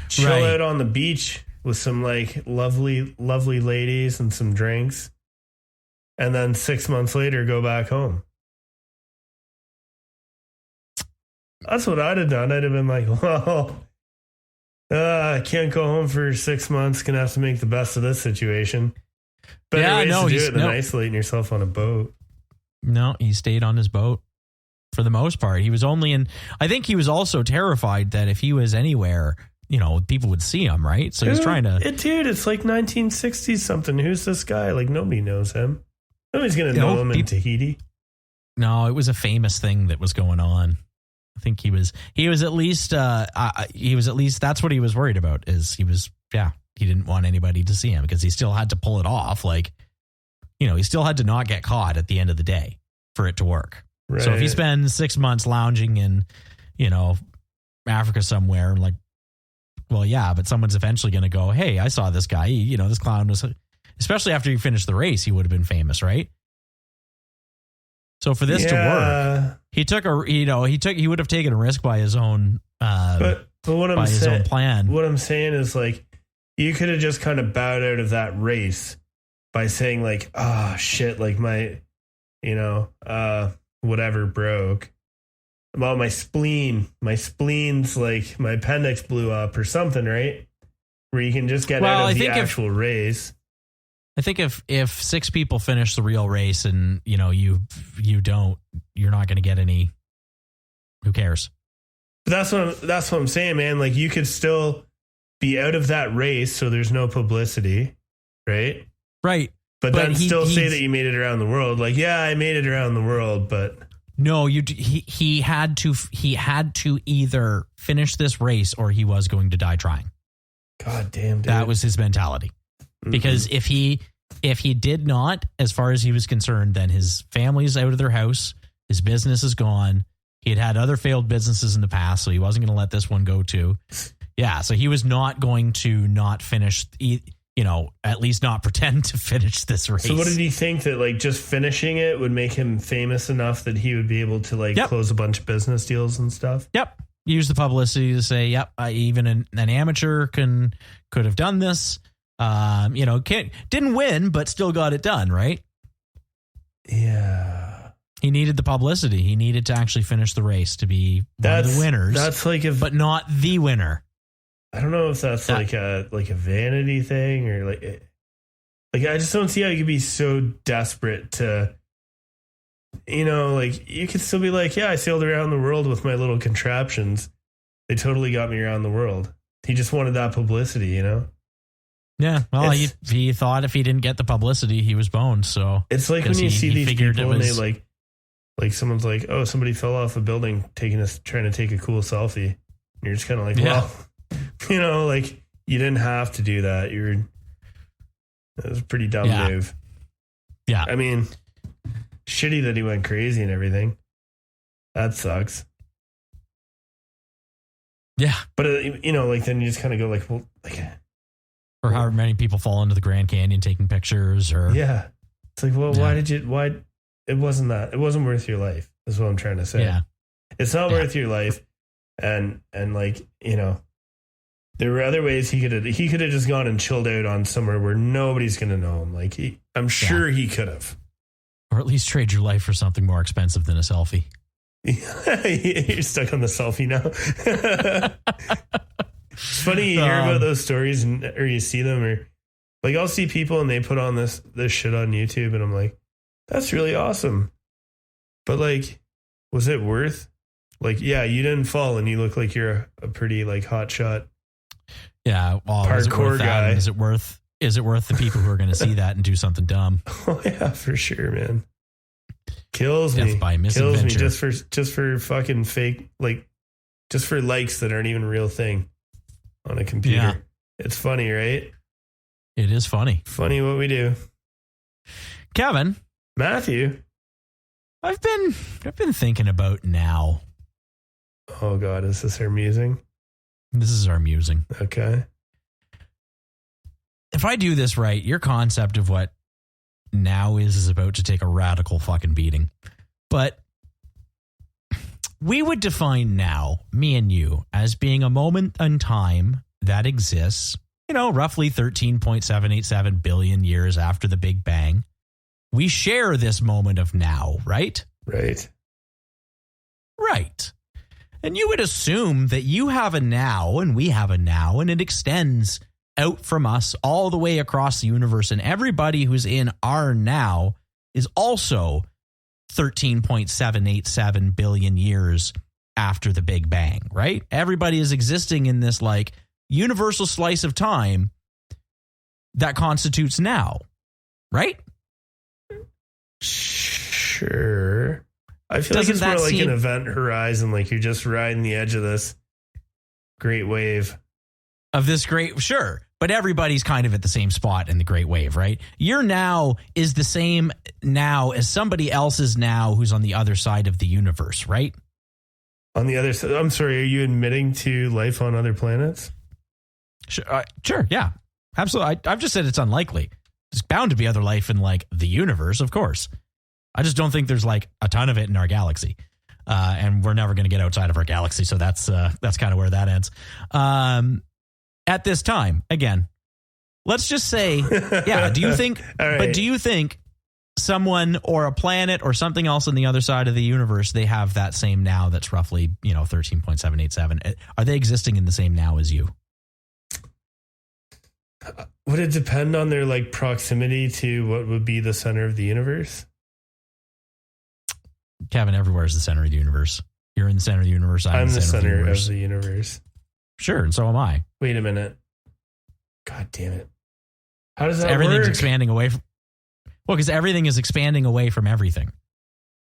Chill out on the beach with some like lovely, lovely ladies and some drinks. And then 6 months later, go back home. That's what I'd have done. I'd have been like, well, I can't go home for 6 months. Gonna have to make the best of this situation. Better ways to do it than isolating yourself on a boat. No, he stayed on his boat. For the most part, he was I think he was also terrified that if he was anywhere, people would see him, right? So he was trying to... Dude, it's like 1960s something. Who's this guy? Like, nobody knows him. Nobody's going to know him in Tahiti. No, it was a famous thing that was going on. I think he was at least, that's what he was worried about, is he didn't want anybody to see him because he still had to pull it off. Like, he still had to not get caught at the end of the day for it to work. Right. So if he spends 6 months lounging in, Africa somewhere, like, well, yeah, but someone's eventually going to go, hey, I saw this guy. This clown was, especially after he finished the race, he would have been famous, right? So for this to work, he would have taken a risk by his own, but what I'm his own plan. What I'm saying is, like, you could have just kind of bowed out of that race by saying like, shit, like my, whatever broke. Well, my spleen's like, my appendix blew up or something, right? Where you can just get out of the actual race. I think if 6 people finish the real race and you don't, you're not going to get any. Who cares? But that's what I'm saying, man. Like, you could still be out of that race, so there's no publicity, right? Right. But then still say that you made it around the world. Like, yeah, I made it around the world, but no, he had to either finish this race or he was going to die trying. God damn, dude. That was his mentality. Because if he did not, as far as he was concerned, then his family's out of their house, his business is gone. He had other failed businesses in the past, so he wasn't going to let this one go too. Yeah, so he was not going to not finish, at least not pretend to finish this race. So what did he think, that like just finishing it would make him famous enough that he would be able to like close a bunch of business deals and stuff? Yep. Use the publicity to say, even an amateur could have done this. Didn't win, but still got it done, right? Yeah. He needed the publicity. He needed to actually finich the race to be one of the winners. That's like but not the winner. I don't know if that's like a vanity thing or like I just don't see how you could be so desperate to, like you could still be like, yeah, I sailed around the world with my little contraptions. They totally got me around the world. He just wanted that publicity, Yeah. Well, he thought if he didn't get the publicity, he was boned. So it's like when you see these people and they like someone's like, oh, somebody fell off a building trying to take a cool selfie. And you're just kind of like, well, you know, like you didn't have to do that. That was a pretty dumb move. Yeah. I mean, shitty that he went crazy and everything. That sucks. Yeah. But, you know, like then you just kind of go like, well, like. Or however many people fall into the Grand Canyon taking pictures or. Yeah. It's like, well, why it wasn't worth your life. Is what I'm trying to say. Yeah. It's not worth your life. And like, you know, there were other ways he could have just gone and chilled out on somewhere where nobody's going to know him. Like I'm sure he could have. Or at least trade your life for something more expensive than a selfie. You're stuck on the selfie now. It's funny you hear about those stories or you see them, or like I'll see people and they put on this shit on YouTube and I'm like, that's really awesome. But like, was it worth? Like, yeah, you didn't fall and you look like you're a pretty like hot shot. Yeah, well, hardcore guy. Is it worth the people who are going to see that and do something dumb? Oh yeah, for sure, man. Kills me just for fucking fake, like just for likes that aren't even a real thing on a computer. Yeah. It's funny, right? It is funny. Funny what we do. Kevin, Matthew, I've been thinking about now. Oh God, is this our musing? This is our musing. Okay. If I do this right, your concept of what now is about to take a radical fucking beating. But we would define now, me and you, as being a moment in time that exists, you know, roughly 13.787 billion years after the Big Bang. We share this moment of now, right? Right. Right. And you would assume that you have a now and we have a now, and it extends out from us all the way across the universe. And everybody who's in our now is also 13.787 billion years after the Big Bang, right? Everybody is existing in this like universal slice of time that constitutes now, right? Sure. I feel like it's more like an event horizon, like you're just riding the edge of this great wave. Sure. But everybody's kind of at the same spot in the great wave, right? Your now is the same now as somebody else's now who's on the other side of the universe, right? On the other side, I'm sorry, are you admitting to life on other planets? Sure, yeah. Absolutely. I've just said it's unlikely. There's bound to be other life in like the universe, of course. I just don't think there's like a ton of it in our galaxy. And we're never going to get outside of our galaxy. So that's kind of where that ends. At this time, again, let's just say, yeah, do you think, right. But do you think someone or a planet or something else on the other side of the universe, they have that same now that's roughly, 13.787. Are they existing in the same now as you? Would it depend on their like proximity to what would be the center of the universe? Kevin, everywhere is the center of the universe. You're in the center of the universe. I'm the center of the universe. Sure, and so am I. Wait a minute. God damn it. How does that Everything's work? Expanding away from... Well, because everything is expanding away from everything.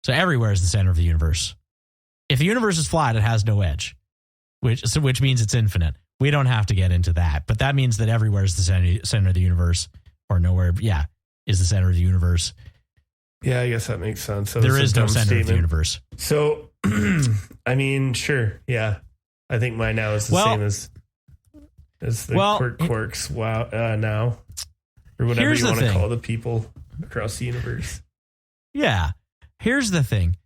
So everywhere is the center of the universe. If the universe is flat, it has no edge, which means it's infinite. We don't have to get into that. But that means that everywhere is the center of the universe, or nowhere, is the center of the universe. Yeah, I guess that makes sense. There is no center of the universe. So, I mean, sure. Yeah. I think my now is the same as the quarks now. Or whatever you want to call the people across the universe. Yeah. Here's the thing.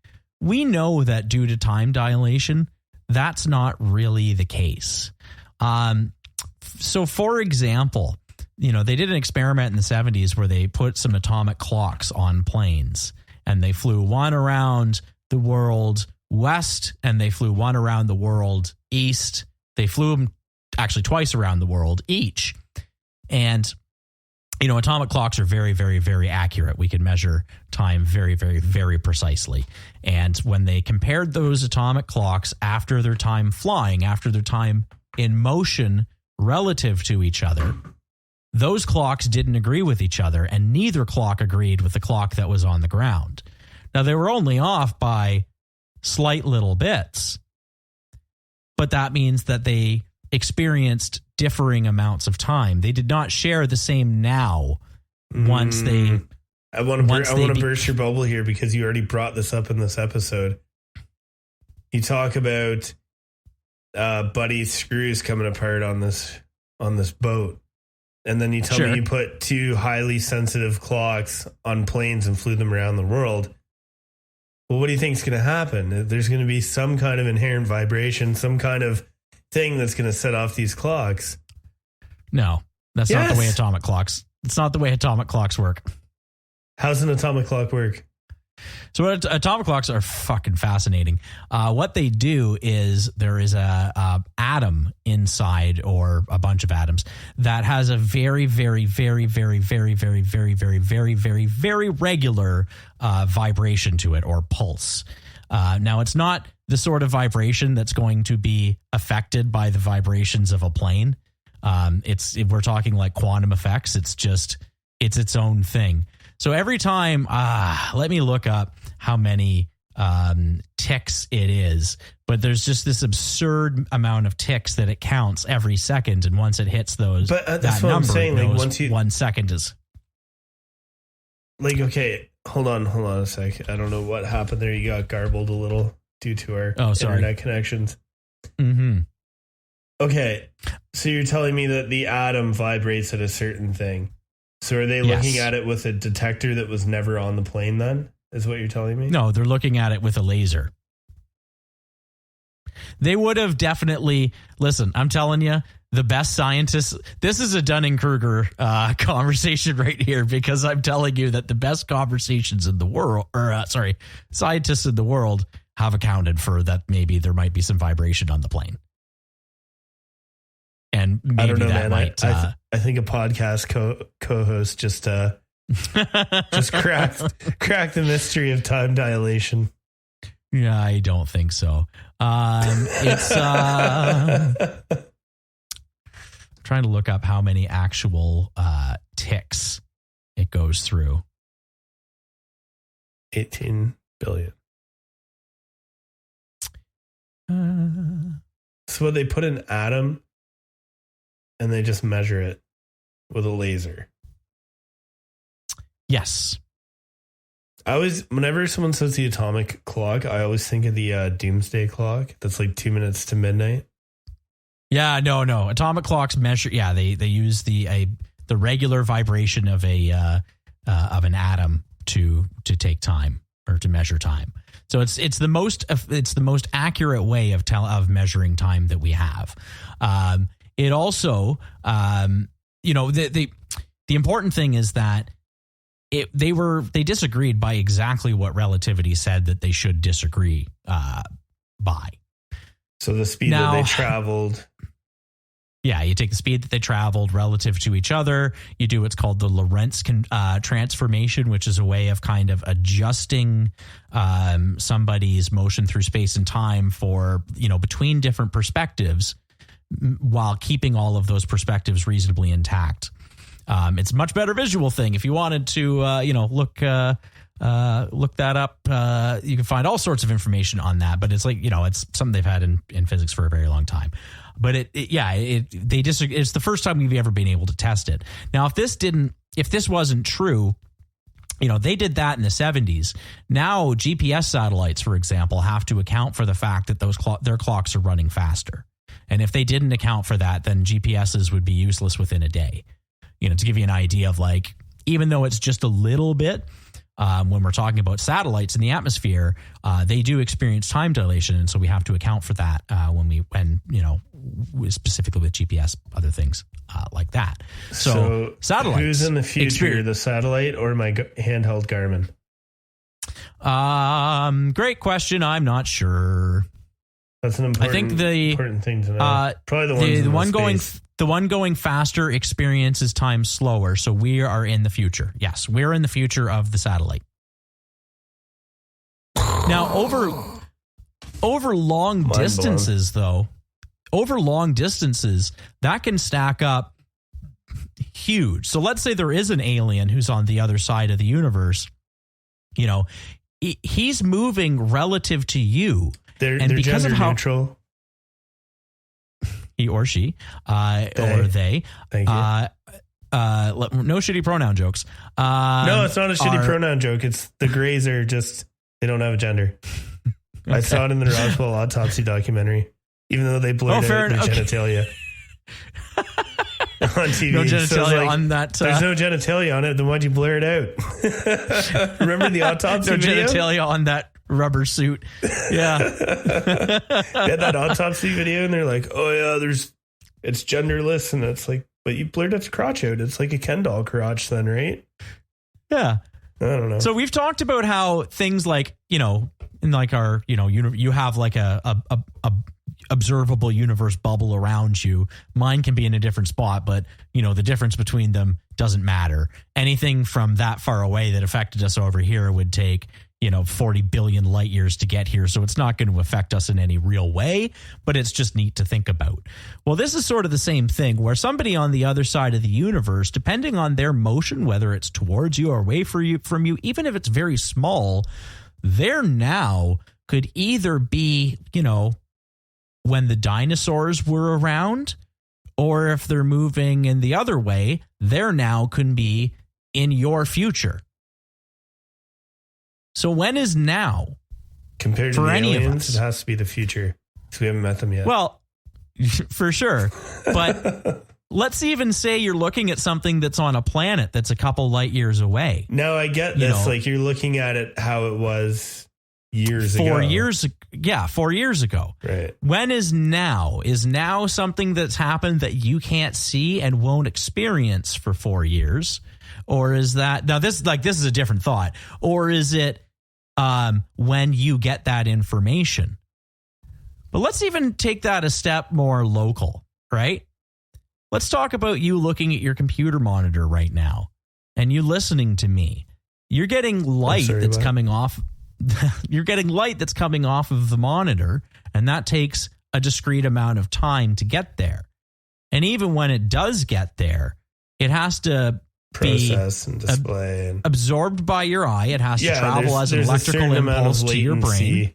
We know that due to time dilation, that's not really the case. So, for example, they did an experiment in the 70s where they put some atomic clocks on planes, and they flew one around the world west and they flew one around the world east. They flew them actually twice around the world each. And, atomic clocks are very, very, very accurate. We can measure time very, very, very precisely. And when they compared those atomic clocks after their time flying, after their time in motion relative to each other, those clocks didn't agree with each other, and neither clock agreed with the clock that was on the ground. Now, they were only off by slight little bits, but that means that they experienced differing amounts of time. They did not share the same now once they... I want to burst your bubble here because you already brought this up in this episode. You talk about Buddy's screws coming apart on this boat. And then you tell me you put two highly sensitive clocks on planes and flew them around the world. Well, what do you think is going to happen? There's going to be some kind of inherent vibration, some kind of thing that's going to set off these clocks. No, that's not the way atomic clocks. It's not the way atomic clocks work. How's an atomic clock work? So atomic clocks are fucking fascinating. What they do is there is a atom inside, or a bunch of atoms, that has a very, very, very, very, very, very, very, very, very, very, very regular vibration to it, or pulse. Now, it's not the sort of vibration that's going to be affected by the vibrations of a plane. We're talking like quantum effects. It's its own thing. So every time, let me look up how many ticks it is, but there's just this absurd amount of ticks that it counts every second, and once it hits those, but that's that what number, I'm saying. Like once 1 second is like, okay, hold on a sec. I don't know what happened there. You got garbled a little due to our internet connections. Mm-hmm. Okay, so you're telling me that the atom vibrates at a certain thing. So are they looking at it with a detector that was never on the plane then? Is what you're telling me? No, they're looking at it with a laser. They would have definitely... Listen, I'm telling you, the best scientists... This is a Dunning-Kruger conversation right here, because I'm telling you that the best conversations in the world... scientists in the world have accounted for that maybe there might be some vibration on the plane. And maybe I don't know, that man. might... I think a podcast co-host just cracked the mystery of time dilation. Yeah, I don't think so. It's trying to look up how many actual ticks it goes through. 18 billion. So they put an atom and they just measure it with a laser. Yes. Whenever someone says the atomic clock, I always think of the doomsday clock. That's like 2 minutes to midnight. Yeah, no. Atomic clocks measure. Yeah, they use the regular vibration of an atom to take time, or to measure time. So it's the most accurate way of measuring time that we have. It also, the important thing is that they disagreed by exactly what relativity said that they should disagree by. So the speed that they traveled. Yeah, you take the speed that they traveled relative to each other. You do what's called the Lorentz transformation, which is a way of kind of adjusting somebody's motion through space and time for, between different perspectives, while keeping all of those perspectives reasonably intact. It's a much better visual thing. If you wanted to, look that up, you can find all sorts of information on that. But it's like, it's something they've had in physics for a very long time. But they disagree. It's the first time we've ever been able to test it. Now, if this wasn't true, they did that in the 70s. Now, GPS satellites, for example, have to account for the fact that their clocks are running faster. And if they didn't account for that, then GPSs would be useless within a day. To give you an idea of, like, even though it's just a little bit, when we're talking about satellites in the atmosphere, they do experience time dilation. And so we have to account for that when specifically with GPS, other things like that. So satellites. Who's in the future, the satellite or my handheld Garmin? Great question. I'm not sure. That's an important thing to know. Probably the one going faster experiences time slower. So we are in the future. Yes, we're in the future of the satellite. Now, over long distances, that can stack up huge. So let's say there is an alien who's on the other side of the universe. He's moving relative to you. They're gender neutral. He or she, or they. Thank you. No shitty pronoun jokes. No, it's not a shitty pronoun joke. It's the grays are just, they don't have a gender. Okay. I saw it in the Roswell autopsy documentary, even though they blurred out their genitalia. On TV. No genitalia on that. There's no genitalia on it. Then why'd you blur it out? Remember the autopsy video? No genitalia on that rubber suit. Yeah. They had that autopsy video and they're like, oh yeah, it's genderless. And it's like, but you blurred its crotch out. It's like a Ken doll crotch then, right? Yeah. I don't know. So we've talked about how things like, in like our, you have like a observable universe bubble around you. Mine can be in a different spot, but the difference between them doesn't matter. Anything from that far away that affected us over here would take 40 billion light years to get here. So it's not going to affect us in any real way, but it's just neat to think about. Well, this is sort of the same thing where somebody on the other side of the universe, depending on their motion, whether it's towards you or away from you, even if it's very small, there now could either be, when the dinosaurs were around, or if they're moving in the other way, there now could be in your future. So when is now? Compared to the aliens, it has to be the future because we haven't met them yet. Well, for sure. But let's even say you're looking at something that's on a planet that's a couple light years away. No, I get this. Like you're looking at it how it was years ago. 4 years. Yeah, 4 years ago. Right. When is now? Is now something that's happened that you can't see and won't experience for 4 years? Or is that, now this is a different thought. Or is it when you get that information? But let's even take that a step more local, right? Let's talk about you looking at your computer monitor right now and you listening to me. You're getting light coming off. You're getting light that's coming off of the monitor, and that takes a discrete amount of time to get there. And even when it does get there, it has to process and display and absorbed by your eye. It has to travel as an electrical impulse to your brain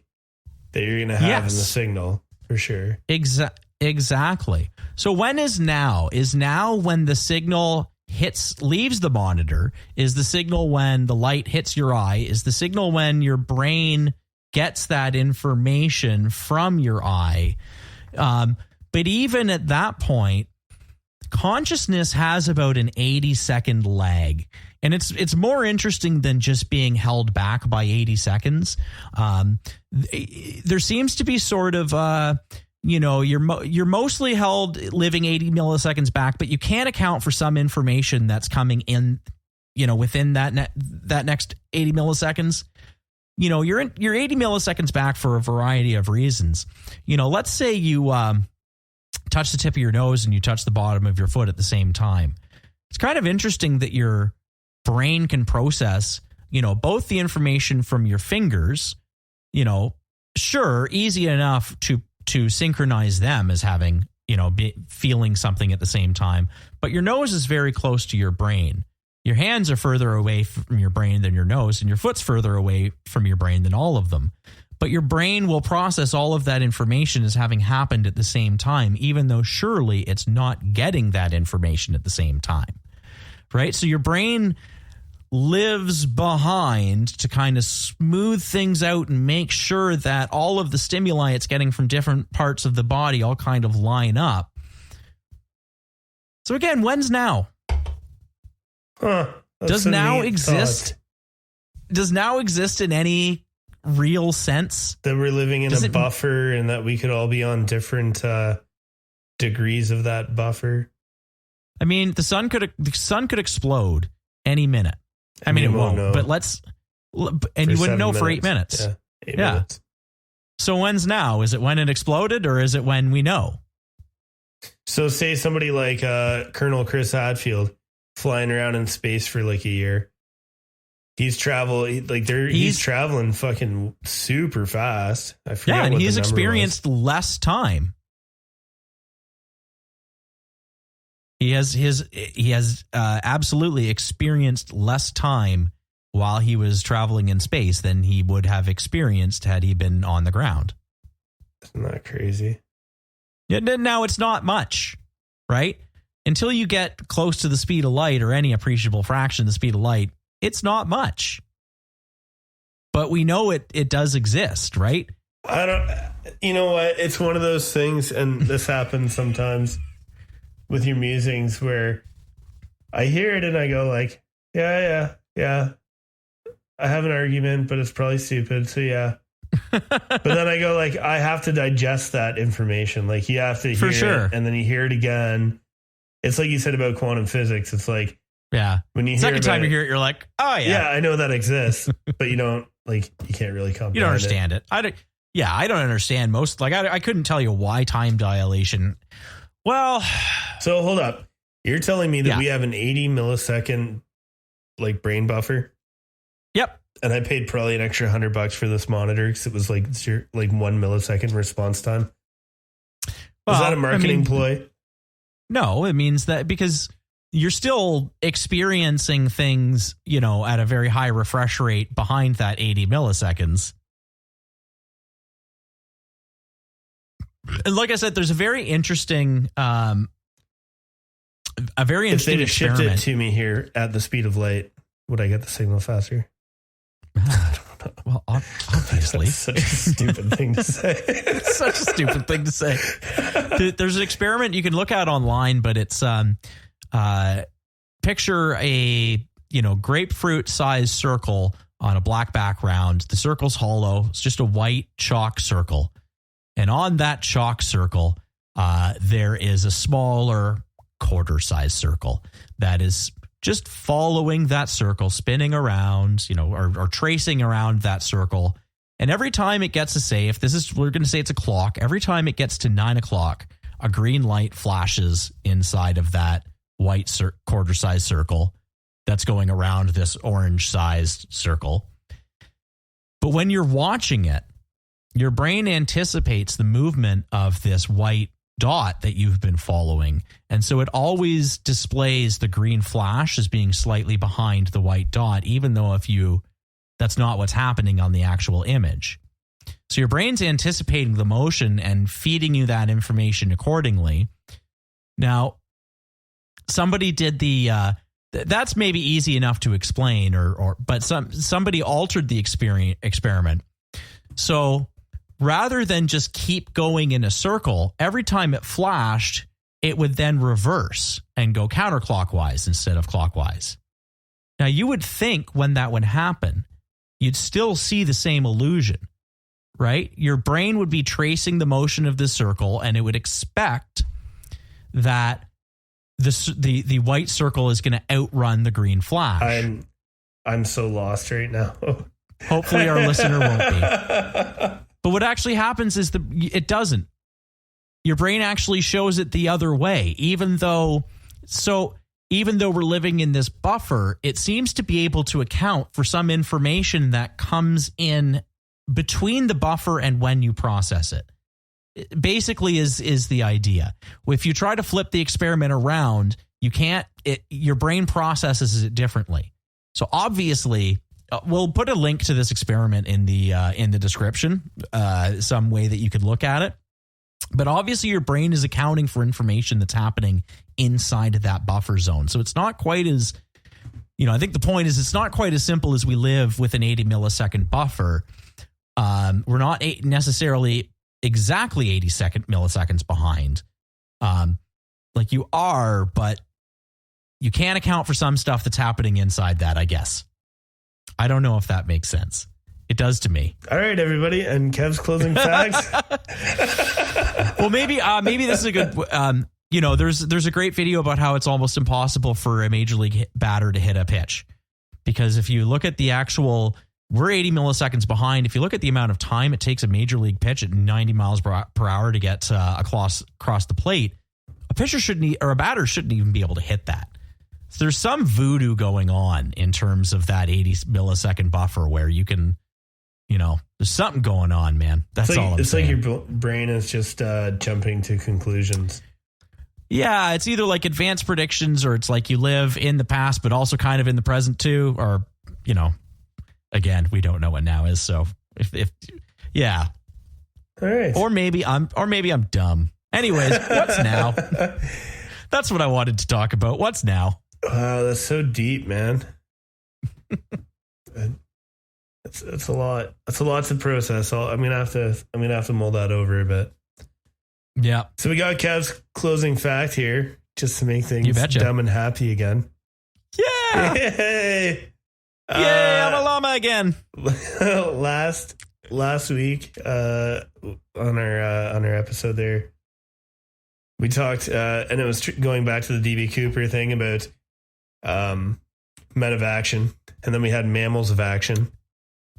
that you're going to have in the signal for sure. Exactly. So when is now? Is now when the signal leaves the monitor? Is the signal when the light hits your eye? Is the signal when your brain gets that information from your eye? But even at that point, consciousness has about an 80-second lag. And it's more interesting than just being held back by 80 seconds. There seems to be sort of you're mostly held living 80 milliseconds back, but you can't account for some information that's coming in, within that next 80 milliseconds. You're 80 milliseconds back for a variety of reasons. Let's say you touch the tip of your nose and you touch the bottom of your foot at the same time. It's kind of interesting that your brain can process, both the information from your fingers, sure, easy enough to synchronize them as having, feeling something at the same time. But your nose is very close to your brain. Your hands are further away from your brain than your nose, and your foot's further away from your brain than all of them. But your brain will process all of that information as having happened at the same time, even though surely it's not getting that information at the same time, right? So your brain lives behind to kind of smooth things out and make sure that all of the stimuli it's getting from different parts of the body all kind of line up. So again, when's now? Does now exist? Thought. Does now exist in any real sense? That we're living in a buffer and that we could all be on different degrees of that buffer? I mean, the sun could explode any minute. I mean, it won't, but and you wouldn't know for 8 minutes. Yeah. 8 minutes. So when's now? Is it when it exploded or is it when we know? So say somebody like Colonel Chris Hadfield flying around in space for like a year. He's traveling fucking super fast. I forget. Yeah, and what he's the number experienced was. less time. He has absolutely experienced less time while he was traveling in space than he would have experienced had he been on the ground. Isn't that crazy? Yeah, now it's not much, right? Until you get close to the speed of light or any appreciable fraction of the speed of light, it's not much. But we know it does exist, right? You know what? It's one of those things, and this happens sometimes with your musings where I hear it and I go like, yeah. I have an argument, but it's probably stupid. So yeah. But then I go like, I have to digest that information. Like you have to hear it and then you hear it again. It's like you said about quantum physics. It's like, yeah, when you second time you hear it, you're like, oh yeah, I know that exists, but you don't like, you can't really comprehend. You don't understand it. I don't understand most. Like I couldn't tell you why time dilation. Well, so hold up. You're telling me that we have an 80 millisecond like brain buffer? Yep. And I paid probably an extra $100 for this monitor because it was like 1 millisecond response time. Was that a marketing ploy? No, it means that because you're still experiencing things, at a very high refresh rate behind that 80 milliseconds. And like I said, there's a very interesting, If they just shipped experiment. it to me here at the speed of light, would I get the signal faster? Well, obviously. Such a stupid thing to say. It's such a stupid thing to say. There's an experiment you can look at online, but it's picture a grapefruit-sized circle on a black background. The circle's hollow. It's just a white chalk circle. And on that chalk circle, there is a smaller quarter-sized circle that is just following that circle, spinning around, or tracing around that circle. And every time it gets to say, we're going to say it's a clock, every time it gets to 9 o'clock, a green light flashes inside of that white quarter-sized circle that's going around this orange-sized circle. But when you're watching it, your brain anticipates the movement of this white dot that you've been following. And so it always displays the green flash as being slightly behind the white dot, even though that's not what's happening on the actual image. So your brain's anticipating the motion and feeding you that information accordingly. Now, somebody did that's maybe easy enough to explain, but somebody altered the experiment. So rather than just keep going in a circle, every time it flashed, it would then reverse and go counterclockwise instead of clockwise. Now, you would think when that would happen, you'd still see the same illusion, right? Your brain would be tracing the motion of the circle, and it would expect that the white circle is going to outrun the green flash. I'm so lost right now. Hopefully our listener won't be. But what actually happens is it doesn't. Your brain actually shows it the other way, even though we're living in this buffer, it seems to be able to account for some information that comes in between the buffer and when you process it. Basically is the idea. If you try to flip the experiment around, you can't. Your brain processes it differently. So obviously, we'll put a link to this experiment in the description, some way that you could look at it. But obviously, your brain is accounting for information that's happening inside of that buffer zone. So it's not quite as, I think the point is it's not quite as simple as we live with an 80 millisecond buffer. We're not necessarily exactly 80 milliseconds behind, like you are, but you can account for some stuff that's happening inside that, I guess. I don't know if that makes sense. It does to me. All right, everybody. And Kev's closing facts. Well, maybe this is a good, there's a great video about how it's almost impossible for a major league batter to hit a pitch, because if you look at the actual, we're 80 milliseconds behind. If you look at the amount of time it takes a major league pitch at 90 miles per hour to get across the plate, a pitcher a batter shouldn't even be able to hit that. So there's some voodoo going on in terms of that 80 millisecond buffer where you can, there's something going on, man. That's all I'm saying. It's like your brain is just jumping to conclusions. Yeah, it's either like advanced predictions or it's like you live in the past, but also kind of in the present too. Or, again, we don't know what now is. So if yeah. All right. Or maybe I'm dumb. Anyways, what's now? That's what I wanted to talk about. What's now? Wow, that's so deep, man. That's a lot. That's a lot to process. I'm gonna have to mull that over a bit. Yeah. So we got Kev's closing fact here, just to make things dumb and happy again. Yeah. Yay! I'm a llama again. Last week, on our episode there, we talked, and it was going back to the DB Cooper thing about men of action, and then we had mammals of action.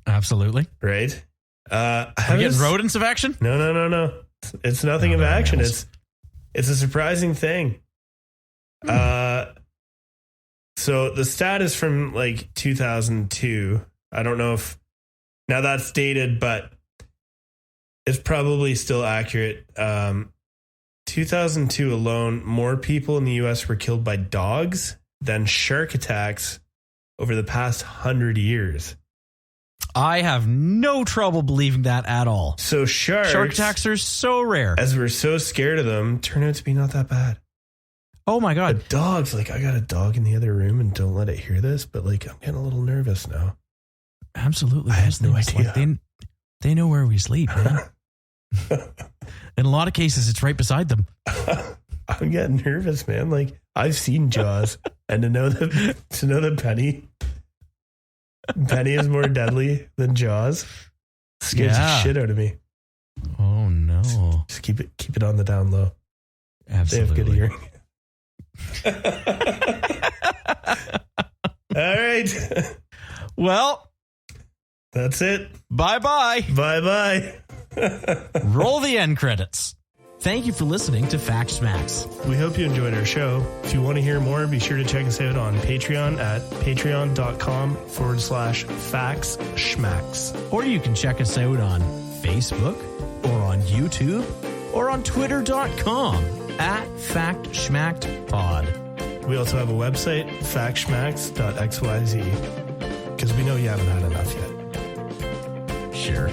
Absolutely. Right. Are we getting rodents of action? No. It's nothing of action. Mammals. It's a surprising thing. So the stat is from like 2002. I don't know if now that's dated, but it's probably still accurate. 2002 alone, more people in the U.S. were killed by dogs than shark attacks over the past 100 years. I have no trouble believing that at all. So shark attacks are so rare. As we're so scared of them, turn out to be not that bad. Oh my God. The dogs, like I got a dog in the other room and don't let it hear this, but like I'm getting a little nervous now. Absolutely. I had no idea. Like they know where we sleep, man. In a lot of cases, it's right beside them. I'm getting nervous, man. Like I've seen Jaws, and to know that Penny is more deadly than Jaws scares the shit out of me. Oh no! Just keep it on the down low. Absolutely. They have good hearing. All right. Well, that's it. Bye-bye. Bye-bye. Roll the end credits. Thank you for listening to Facts Schmacts. We hope you enjoyed our show. If you want to hear more, be sure to check us out on Patreon at patreon.com/Facts Schmacts. Or you can check us out on Facebook or on YouTube or on Twitter.com @FactSchmactPod. We also have a website, factschmacts.xyz, because we know you haven't had enough yet. Sure.